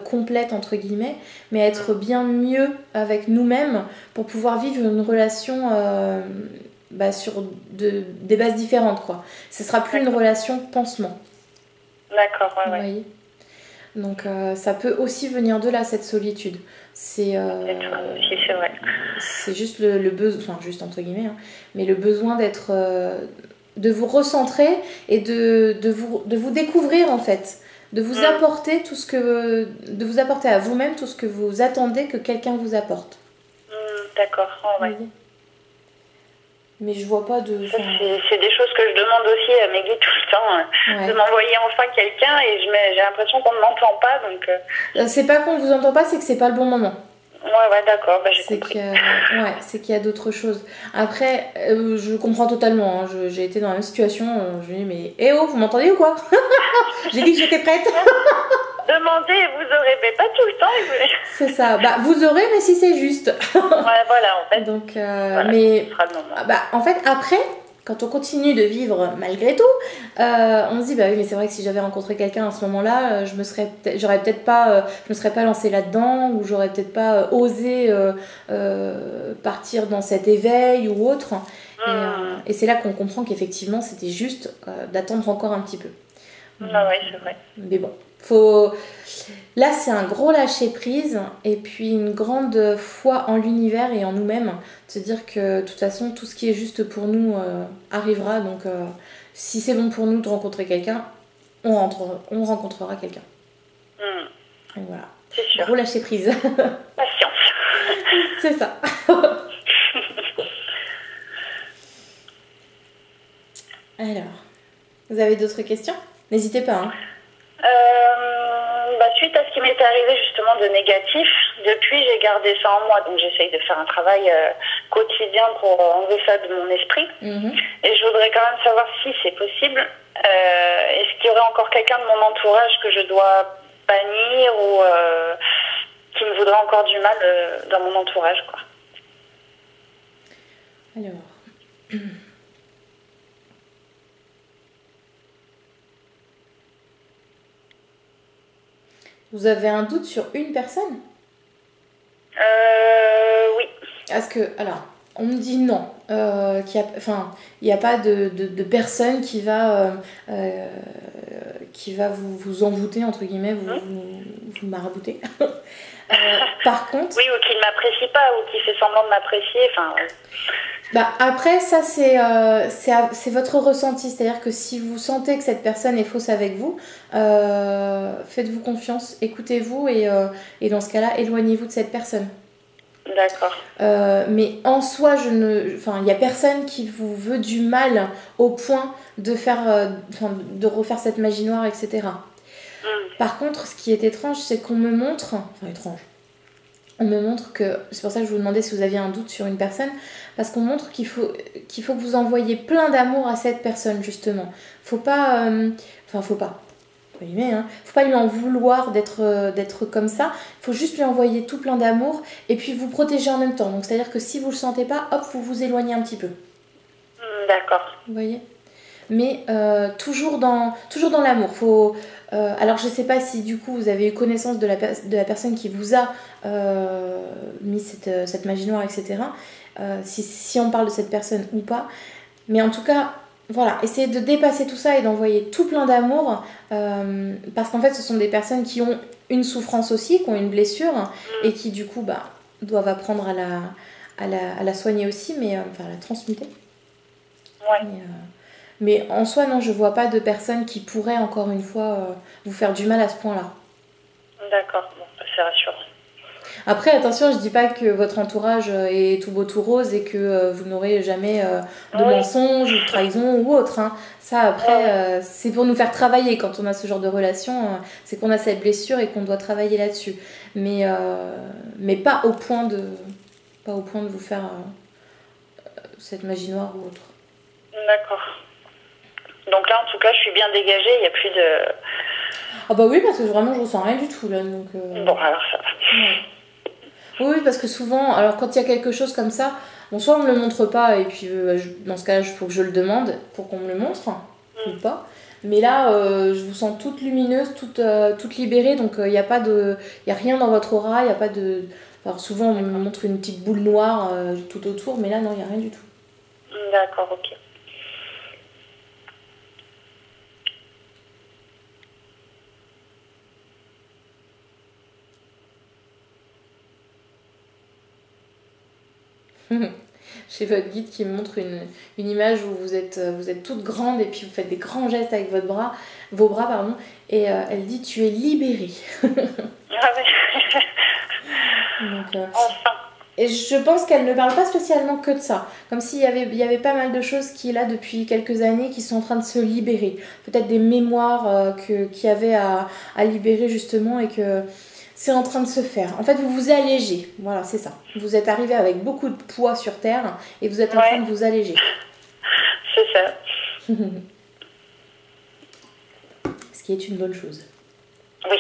complète, entre guillemets, mais être bien mieux avec nous-mêmes pour pouvoir vivre une relation sur des bases différentes, quoi. Ce sera plus une relation pansement. D'accord, ouais. Vous voyez ? Donc ça peut aussi venir de là, cette solitude. C'est vrai. C'est juste le besoin, enfin juste entre guillemets, hein, mais le besoin d'être, de vous recentrer et de vous découvrir en fait, de vous apporter de vous apporter à vous-même tout ce que vous attendez que quelqu'un vous apporte. D'accord, ouais. Vous voyez ? Mais je vois pas de... C'est des choses que je demande aussi à mes guides tout le temps, de m'envoyer enfin quelqu'un et j'ai l'impression qu'on ne m'entend pas. Donc, c'est pas qu'on vous entend pas, c'est que c'est pas le bon moment. Ouais, d'accord, j'ai compris. C'est qu'il y a d'autres choses. Après, je comprends totalement, hein, j'ai été dans la même situation, je me dis mais vous m'entendez ou quoi? J'ai dit que j'étais prête. Demandez et vous aurez, mais pas tout le temps. C'est ça, vous aurez, mais si c'est juste. Ouais, voilà, en fait. Donc, voilà, mais ce sera le moment. en fait, après, quand on continue de vivre malgré tout, on se dit, bah oui, mais c'est vrai que si j'avais rencontré quelqu'un à ce moment-là, je me serais pas lancée là-dedans, ou j'aurais peut-être pas osé partir dans cet éveil ou autre. Et c'est là qu'on comprend qu'effectivement, c'était juste d'attendre encore un petit peu. Ah oui, c'est vrai. Mais bon, là c'est un gros lâcher prise et puis une grande foi en l'univers et en nous-mêmes, de se dire que de toute façon tout ce qui est juste pour nous arrivera, donc si c'est bon pour nous de rencontrer quelqu'un, on rencontrera quelqu'un. Et voilà, c'est sûr. Gros lâcher prise. Patience. C'est ça. Alors, vous avez d'autres questions? N'hésitez pas, hein. Suite à ce qui m'est m'était arrivé justement de négatif, depuis j'ai gardé ça en moi. Donc j'essaye de faire un travail quotidien pour enlever ça de mon esprit. Et je voudrais quand même savoir si c'est possible. Est-ce qu'il y aurait encore quelqu'un de mon entourage que je dois bannir ou qui me voudrait encore du mal dans mon entourage, quoi. Alors... Vous avez un doute sur une personne? Oui. Est-ce que... Alors, on me dit non. Il n'y a pas de personne qui va vous envoûter, entre guillemets, vous marabouter. Par contre... Oui, ou qui ne m'apprécie pas, ou qui fait semblant de m'apprécier, enfin... Bah après, ça c'est votre ressenti, c'est-à-dire que si vous sentez que cette personne est fausse avec vous, faites-vous confiance, écoutez-vous et dans ce cas-là, éloignez-vous de cette personne. D'accord. Mais en soi, il n'y a personne qui vous veut du mal au point de de refaire cette magie noire, etc. Par contre, ce qui est étrange, c'est qu'on me montre, on me montre que, c'est pour ça que je vous demandais si vous aviez un doute sur une personne, parce qu'on montre qu'il faut que vous envoyiez plein d'amour à cette personne, justement. Faut pas faut pas lui en vouloir d'être comme ça. Il faut juste lui envoyer tout plein d'amour et puis vous protéger en même temps. Donc c'est-à-dire que si vous le sentez pas, hop, vous vous éloignez un petit peu. D'accord. Vous voyez ? Mais toujours dans l'amour. Alors je sais pas si du coup vous avez eu connaissance de la personne qui vous a mis cette magie noire, etc. Si on parle de cette personne ou pas. Mais en tout cas, voilà, essayez de dépasser tout ça et d'envoyer tout plein d'amour. Parce qu'en fait, ce sont des personnes qui ont une souffrance aussi, qui ont une blessure et qui du coup doivent apprendre à la soigner aussi, mais à la transmuter. Ouais. Mais en soi, non, je vois pas de personne qui pourrait, encore une fois, vous faire du mal à ce point-là. D'accord, bon, c'est rassurant. Après, attention, je dis pas que votre entourage est tout beau, tout rose et que vous n'aurez jamais de mensonges ou de trahison ou autre. Hein. Ça, après, c'est pour nous faire travailler quand on a ce genre de relation. C'est qu'on a cette blessure et qu'on doit travailler là-dessus. Mais pas au point de vous faire cette magie noire ou autre. D'accord. Donc là, en tout cas, je suis bien dégagée, il n'y a plus de... Ah bah oui, parce que vraiment, je ressens rien du tout, là. Donc, Bon, alors ça va. Ouais. Oui, parce que souvent, alors quand il y a quelque chose comme ça, bon, soit on me le montre pas, et puis dans ce cas-là, il faut que je le demande pour qu'on me le montre, ou pas. Mais là, je vous sens toute lumineuse, toute libérée, donc il n'y a rien dans votre aura, il n'y a pas de... Alors souvent, on me montre une petite boule noire tout autour, mais là, non, il n'y a rien du tout. D'accord, ok. J'ai votre guide qui me montre une image où vous êtes toute grande et puis vous faites des grands gestes avec vos bras, pardon, et elle dit tu es libérée. Ah ouais. Donc, enfin. Et je pense qu'elle ne parle pas spécialement que de ça. Comme s'il y avait pas mal de choses qui, là, depuis quelques années, qui sont en train de se libérer. Peut-être des mémoires qu'il y avait à libérer, justement, et que c'est en train de se faire. En fait, vous vous allégez. Voilà, c'est ça. Vous êtes arrivé avec beaucoup de poids sur Terre, et vous êtes en train de vous alléger. C'est ça. Ce qui est une bonne chose. Oui.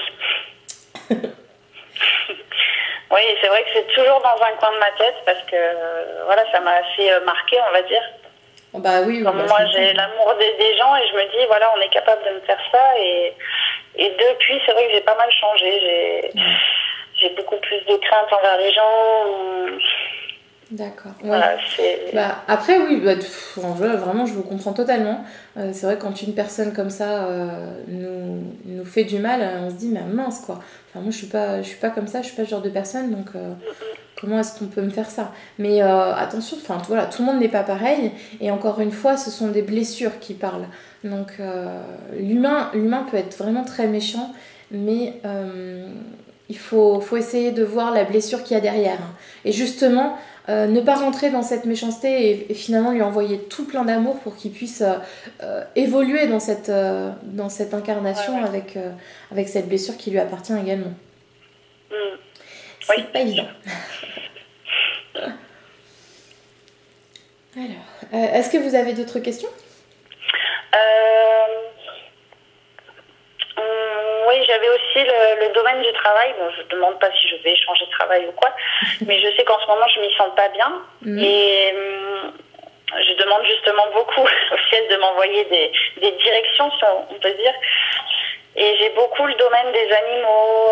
Oui, c'est vrai que c'est toujours dans un coin de ma tête parce que voilà, ça m'a assez marqué, on va dire. Oh bah oui. Comme moi, j'ai l'amour des gens et je me dis, voilà, on est capable de me faire ça. Et depuis, c'est vrai que j'ai pas mal changé. J'ai beaucoup plus de crainte envers les gens. D'accord. Ouais. Voilà, après, oui, vraiment, je vous comprends totalement. C'est vrai que quand une personne comme ça nous fait du mal, on se dit, mais mince, quoi. Enfin, moi, je suis pas comme ça, je suis pas ce genre de personne, donc comment est-ce qu'on peut me faire ça? Mais attention, voilà, tout le monde n'est pas pareil. Et encore une fois, ce sont des blessures qui parlent. Donc, l'humain peut être vraiment très méchant, mais il faut essayer de voir la blessure qu'il y a derrière. Et justement, ne pas rentrer dans cette méchanceté et finalement lui envoyer tout plein d'amour pour qu'il puisse évoluer dans cette incarnation avec cette blessure qui lui appartient également. C'est pas évident. Alors, est-ce que vous avez d'autres questions? Oui, j'avais aussi le domaine du travail. Bon, je ne demande pas si je vais changer de travail ou quoi, mais je sais qu'en ce moment, je m'y sens pas bien. Et je demande justement beaucoup au ciel de m'envoyer des directions, si on peut dire. Et j'ai beaucoup le domaine des animaux,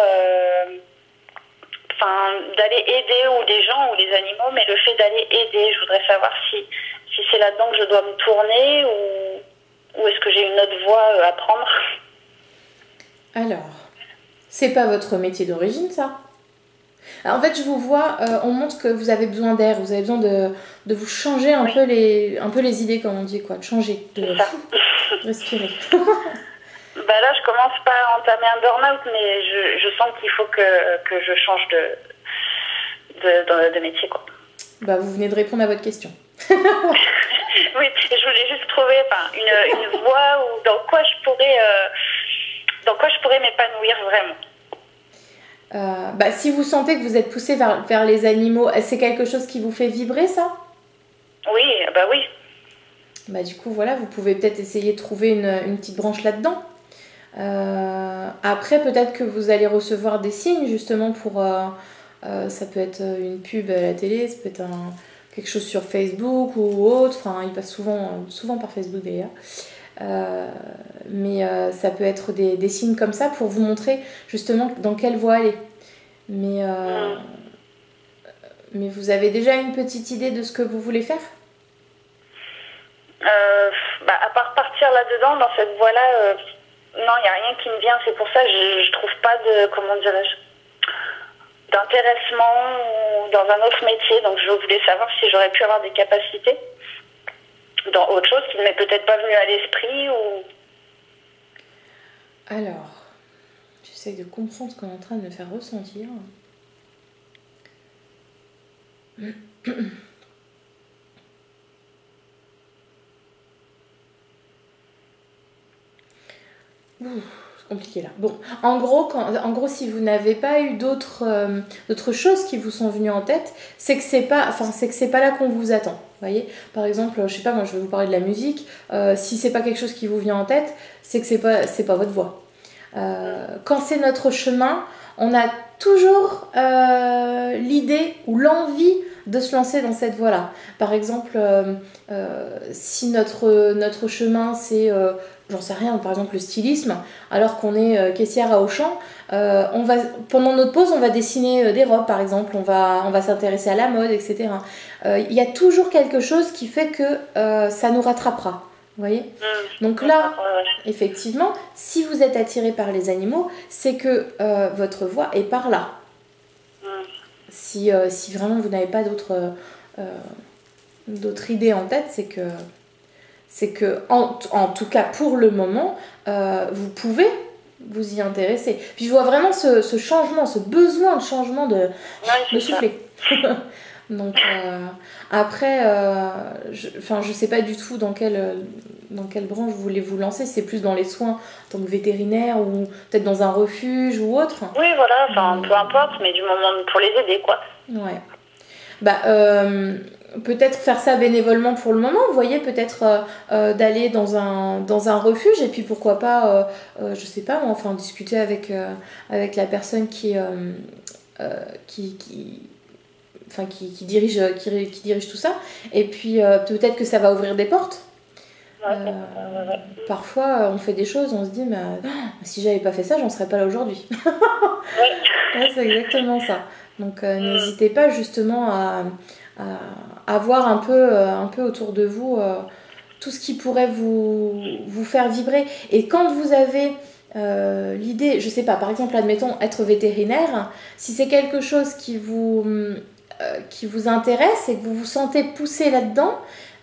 d'aller aider ou des gens ou les animaux, mais le fait d'aller aider, je voudrais savoir si c'est là-dedans que je dois me tourner ou est-ce que j'ai une autre voie à prendre. Alors, c'est pas votre métier d'origine, ça? Alors, en fait, je vous vois, on montre que vous avez besoin d'air, vous avez besoin de vous changer un peu les idées, comme on dit, quoi, de changer, de respirer. Bah là, je commence pas à entamer un burn-out, mais je sens qu'il faut que je change de métier, quoi. Bah, vous venez de répondre à votre question. Oui, je voulais juste trouver une voie où dans quoi je pourrais m'épanouir vraiment. Bah, si vous sentez que vous êtes poussé vers les animaux, c'est quelque chose qui vous fait vibrer, ça? Oui, bah oui. Bah, du coup, voilà, vous pouvez peut-être essayer de trouver une petite branche là-dedans. Après, peut-être que vous allez recevoir des signes, justement, pour... ça peut être une pub à la télé, ça peut être quelque chose sur Facebook ou autre. Enfin, il passe souvent par Facebook, d'ailleurs. Mais ça peut être des signes comme ça pour vous montrer justement dans quelle voie aller. Mais vous avez déjà une petite idée de ce que vous voulez faire? À part partir là-dedans, dans cette voie-là, non, il n'y a rien qui me vient. C'est pour ça que je trouve pas d'intéressement ou dans un autre métier. Donc je voulais savoir si j'aurais pu avoir des capacités dans autre chose qui ne m'est peut-être pas venu à l'esprit ou... Alors, j'essaie de comprendre ce qu'on est en train de me faire ressentir. C'est compliqué là. Bon, en gros, si vous n'avez pas eu d'autres choses qui vous sont venues en tête, c'est que c'est pas là qu'on vous attend. Voyez, par exemple, je sais pas, moi je vais vous parler de la musique. Si c'est pas quelque chose qui vous vient en tête, c'est que c'est pas votre voie. Quand c'est notre chemin, on a toujours l'idée ou l'envie de se lancer dans cette voie-là. Par exemple, si notre chemin c'est, j'en sais rien, par exemple le stylisme, alors qu'on est caissière à Auchan, pendant notre pause, on va dessiner des robes, par exemple, on va s'intéresser à la mode, etc. Il y a toujours quelque chose qui fait que ça nous rattrapera. Vous voyez? Donc là, effectivement, si vous êtes attiré par les animaux, c'est que votre voie est par là. Si vraiment vous n'avez pas d'autres idées en tête, c'est que en tout cas pour le moment, vous pouvez vous y intéresser. Puis je vois vraiment ce changement, ce besoin de changement de souffler. Donc après, je sais pas du tout dans quelle branche vous voulez vous lancer. C'est plus dans les soins en tant que vétérinaire ou peut-être dans un refuge ou autre. Oui, voilà, peu importe, mais du moment pour les aider, quoi. Ouais. Peut-être faire ça bénévolement pour le moment, vous voyez, peut-être d'aller dans un refuge et puis pourquoi pas, je sais pas, enfin discuter avec la personne qui dirige tout ça, et puis peut-être que ça va ouvrir des portes. Parfois on fait des choses, on se dit si j'avais pas fait ça, j'en serais pas là aujourd'hui. Ouais, c'est exactement ça. Donc n'hésitez pas justement à voir un peu autour de vous tout ce qui pourrait vous faire vibrer. Et quand vous avez l'idée, je sais pas, par exemple, admettons être vétérinaire, si c'est quelque chose qui vous intéresse et que vous vous sentez poussé là-dedans,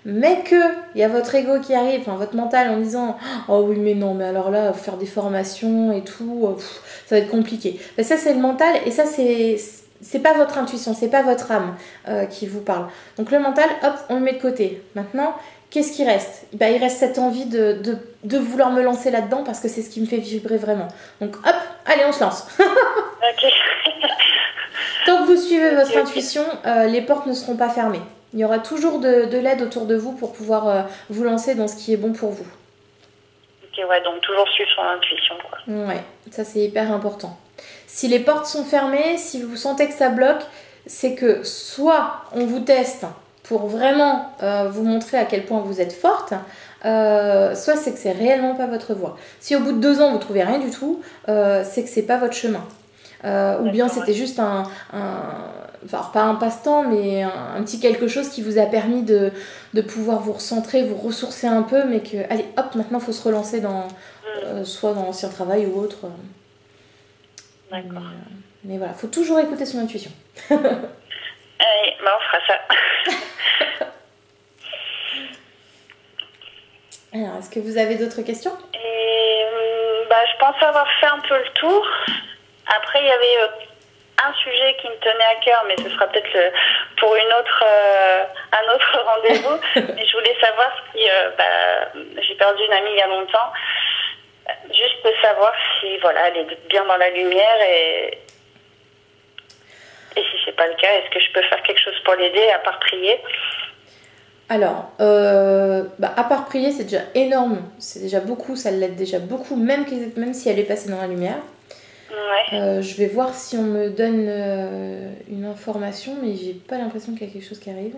mais qu'il y a votre ego qui arrive, enfin votre mental en disant « Oh oui, mais non, mais alors là, faire des formations et tout, ça va être compliqué. » Ça, c'est le mental et ça, c'est pas votre intuition, c'est pas votre âme qui vous parle. Donc le mental, hop, on le met de côté. Maintenant, qu'est-ce qui reste? Il reste cette envie de vouloir me lancer là-dedans parce que c'est ce qui me fait vibrer vraiment. Donc hop, allez, on se lance. Ok. Tant que vous suivez votre intuition, les portes ne seront pas fermées. Il y aura toujours de l'aide autour de vous pour pouvoir vous lancer dans ce qui est bon pour vous. Ok, ouais, donc toujours suivre son intuition, quoi. Ouais, ça c'est hyper important. Si les portes sont fermées, si vous sentez que ça bloque, c'est que soit on vous teste pour vraiment vous montrer à quel point vous êtes forte, soit c'est que c'est réellement pas votre voie. Si au bout de 2 ans vous trouvez rien du tout, c'est que c'est pas votre chemin. Ou bien c'était juste enfin pas un passe-temps, mais un petit quelque chose qui vous a permis de pouvoir vous recentrer, vous ressourcer un peu, mais que allez hop, maintenant il faut se relancer dans soit dans l'ancien travail ou autre. D'accord. Mais voilà, faut toujours écouter son intuition. Allez, bah on fera ça. Alors, est-ce que vous avez d'autres questions? Et je pense avoir fait un peu le tour. Après, il y avait un sujet qui me tenait à cœur, mais ce sera peut-être pour un autre rendez-vous. Mais je voulais savoir si j'ai perdu une amie il y a longtemps. Juste savoir si voilà, elle est bien dans la lumière et si c'est pas le cas, est-ce que je peux faire quelque chose pour l'aider à part prier? Alors, à part prier, c'est déjà énorme, c'est déjà beaucoup, ça l'aide déjà beaucoup, même si elle est passée dans la lumière. Ouais. Je vais voir si on me donne une information, mais j'ai pas l'impression qu'il y a quelque chose qui arrive.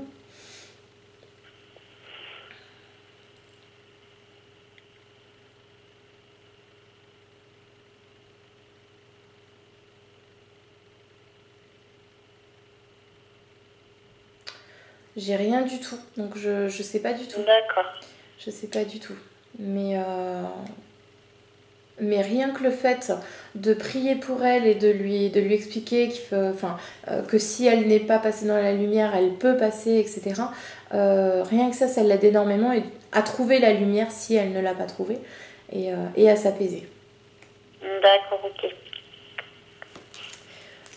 J'ai rien du tout, donc je sais pas du tout. D'accord. Je sais pas du tout. Mais rien que le fait de prier pour elle et de lui expliquer que si elle n'est pas passée dans la lumière, elle peut passer, etc. Rien que ça l'aide énormément à trouver la lumière si elle ne l'a pas trouvée et à s'apaiser. D'accord, ok.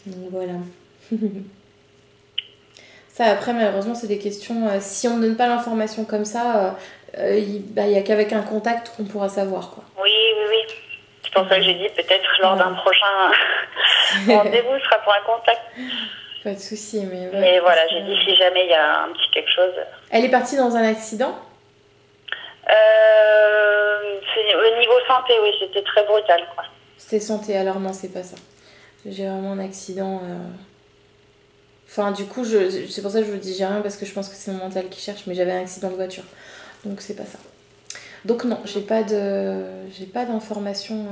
Donc voilà. Ça, après, malheureusement, c'est des questions. Si on ne donne pas l'information comme ça, il n'y a qu'avec un contact qu'on pourra savoir, quoi. Oui. C'est pour ça que j'ai dit peut-être lors d'un prochain rendez-vous, ce sera pour un contact. Pas de souci, mais... Ouais, mais voilà, j'ai dit si jamais il y a un petit quelque chose... Elle est partie dans un accident? Au niveau santé, oui, c'était très brutal, quoi. C'était santé, alors non, c'est pas ça. J'ai vraiment un accident... Enfin, du coup, c'est pour ça que je vous dis j'ai rien, parce que je pense que c'est mon mental qui cherche, mais j'avais un accident de voiture. Donc c'est pas ça. Donc non, j'ai pas d'informations...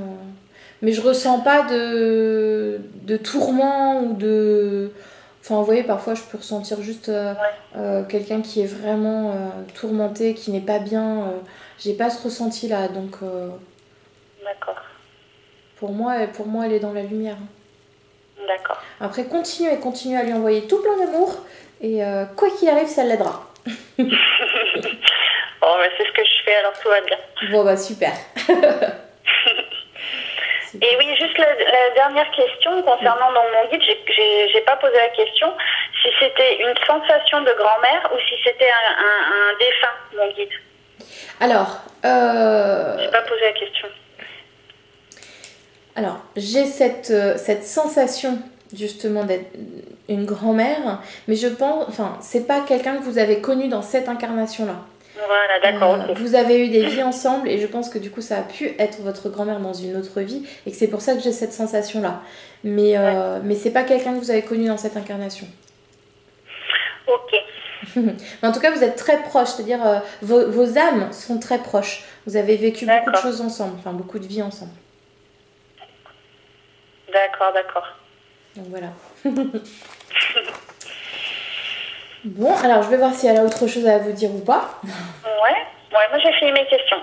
Mais je ressens pas de tourment ou de... Enfin, vous voyez, parfois je peux ressentir juste quelqu'un qui est vraiment tourmenté, qui n'est pas bien. J'ai pas ce ressenti-là, donc... D'accord. Pour moi, elle est dans la lumière. D'accord. Après, continuez à lui envoyer tout plein d'amour, et quoi qu'il arrive, ça l'aidera. Bon, c'est ce que je fais, alors tout va bien. Bon, bah super. Et oui, juste la dernière question concernant dans mon guide, j'ai pas posé la question si c'était une sensation de grand-mère ou si c'était un défunt, mon guide. Alors, j'ai pas posé la question. Alors, j'ai cette sensation justement d'être une grand-mère, mais je pense, c'est pas quelqu'un que vous avez connu dans cette incarnation-là. Voilà, d'accord. Okay. Vous avez eu des vies ensemble et je pense que du coup ça a pu être votre grand-mère dans une autre vie et que c'est pour ça que j'ai cette sensation-là. Mais c'est pas quelqu'un que vous avez connu dans cette incarnation. Ok. En tout cas, vous êtes très proches, c'est-à-dire vos âmes sont très proches. Vous avez vécu beaucoup de choses ensemble, beaucoup de vies ensemble. D'accord. Donc voilà. Bon, alors je vais voir si elle a autre chose à vous dire ou pas. Ouais, moi j'ai fini mes questions.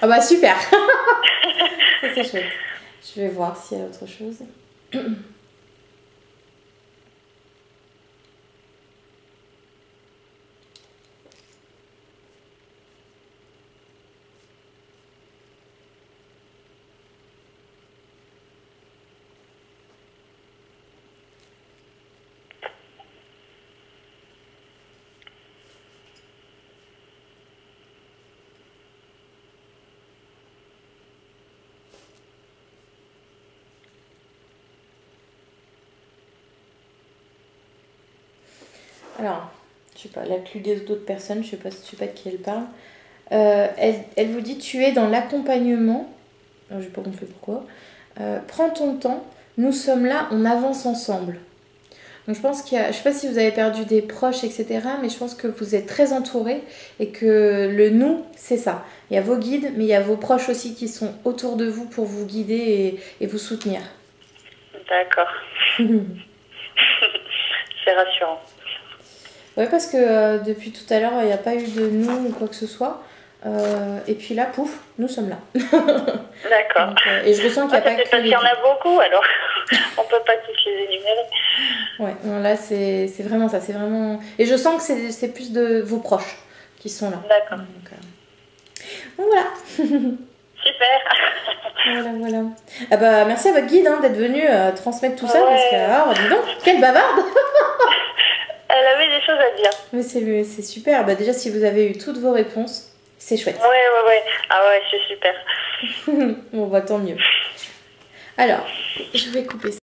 Ah bah super. Ça c'est chouette. Je vais voir s'il y a autre chose. Alors, je sais pas, elle inclut d'autres personnes, je sais pas de qui elle parle. Elle vous dit tu es dans l'accompagnement. Je n'ai pas compris pourquoi. Prends ton temps, nous sommes là, on avance ensemble. Donc je pense qu'il y a, je sais pas si vous avez perdu des proches, etc. Mais je pense que vous êtes très entourés et que le nous, c'est ça. Il y a vos guides, mais il y a vos proches aussi qui sont autour de vous pour vous guider et vous soutenir. D'accord. C'est rassurant. Ouais, parce que depuis tout à l'heure, il n'y a pas eu de nous ou quoi que ce soit. Et puis là, pouf, nous sommes là. D'accord. Donc, et je ressens qu'il n'y a pas que parce qu'il y en a beaucoup, alors on peut pas tous les énumérer. Ouais, non, là c'est vraiment ça, c'est vraiment... Et je sens que c'est plus de vos proches qui sont là. D'accord. Donc voilà. Super. Voilà. Ah bah merci à votre guide hein, d'être venu transmettre tout ça, parce que, alors, dis donc, quelle bavarde. Elle avait des choses à dire. Mais c'est super, bah déjà si vous avez eu toutes vos réponses, c'est chouette. Ouais. Ah ouais, c'est super. Bon bah tant mieux. Alors, je vais couper ça.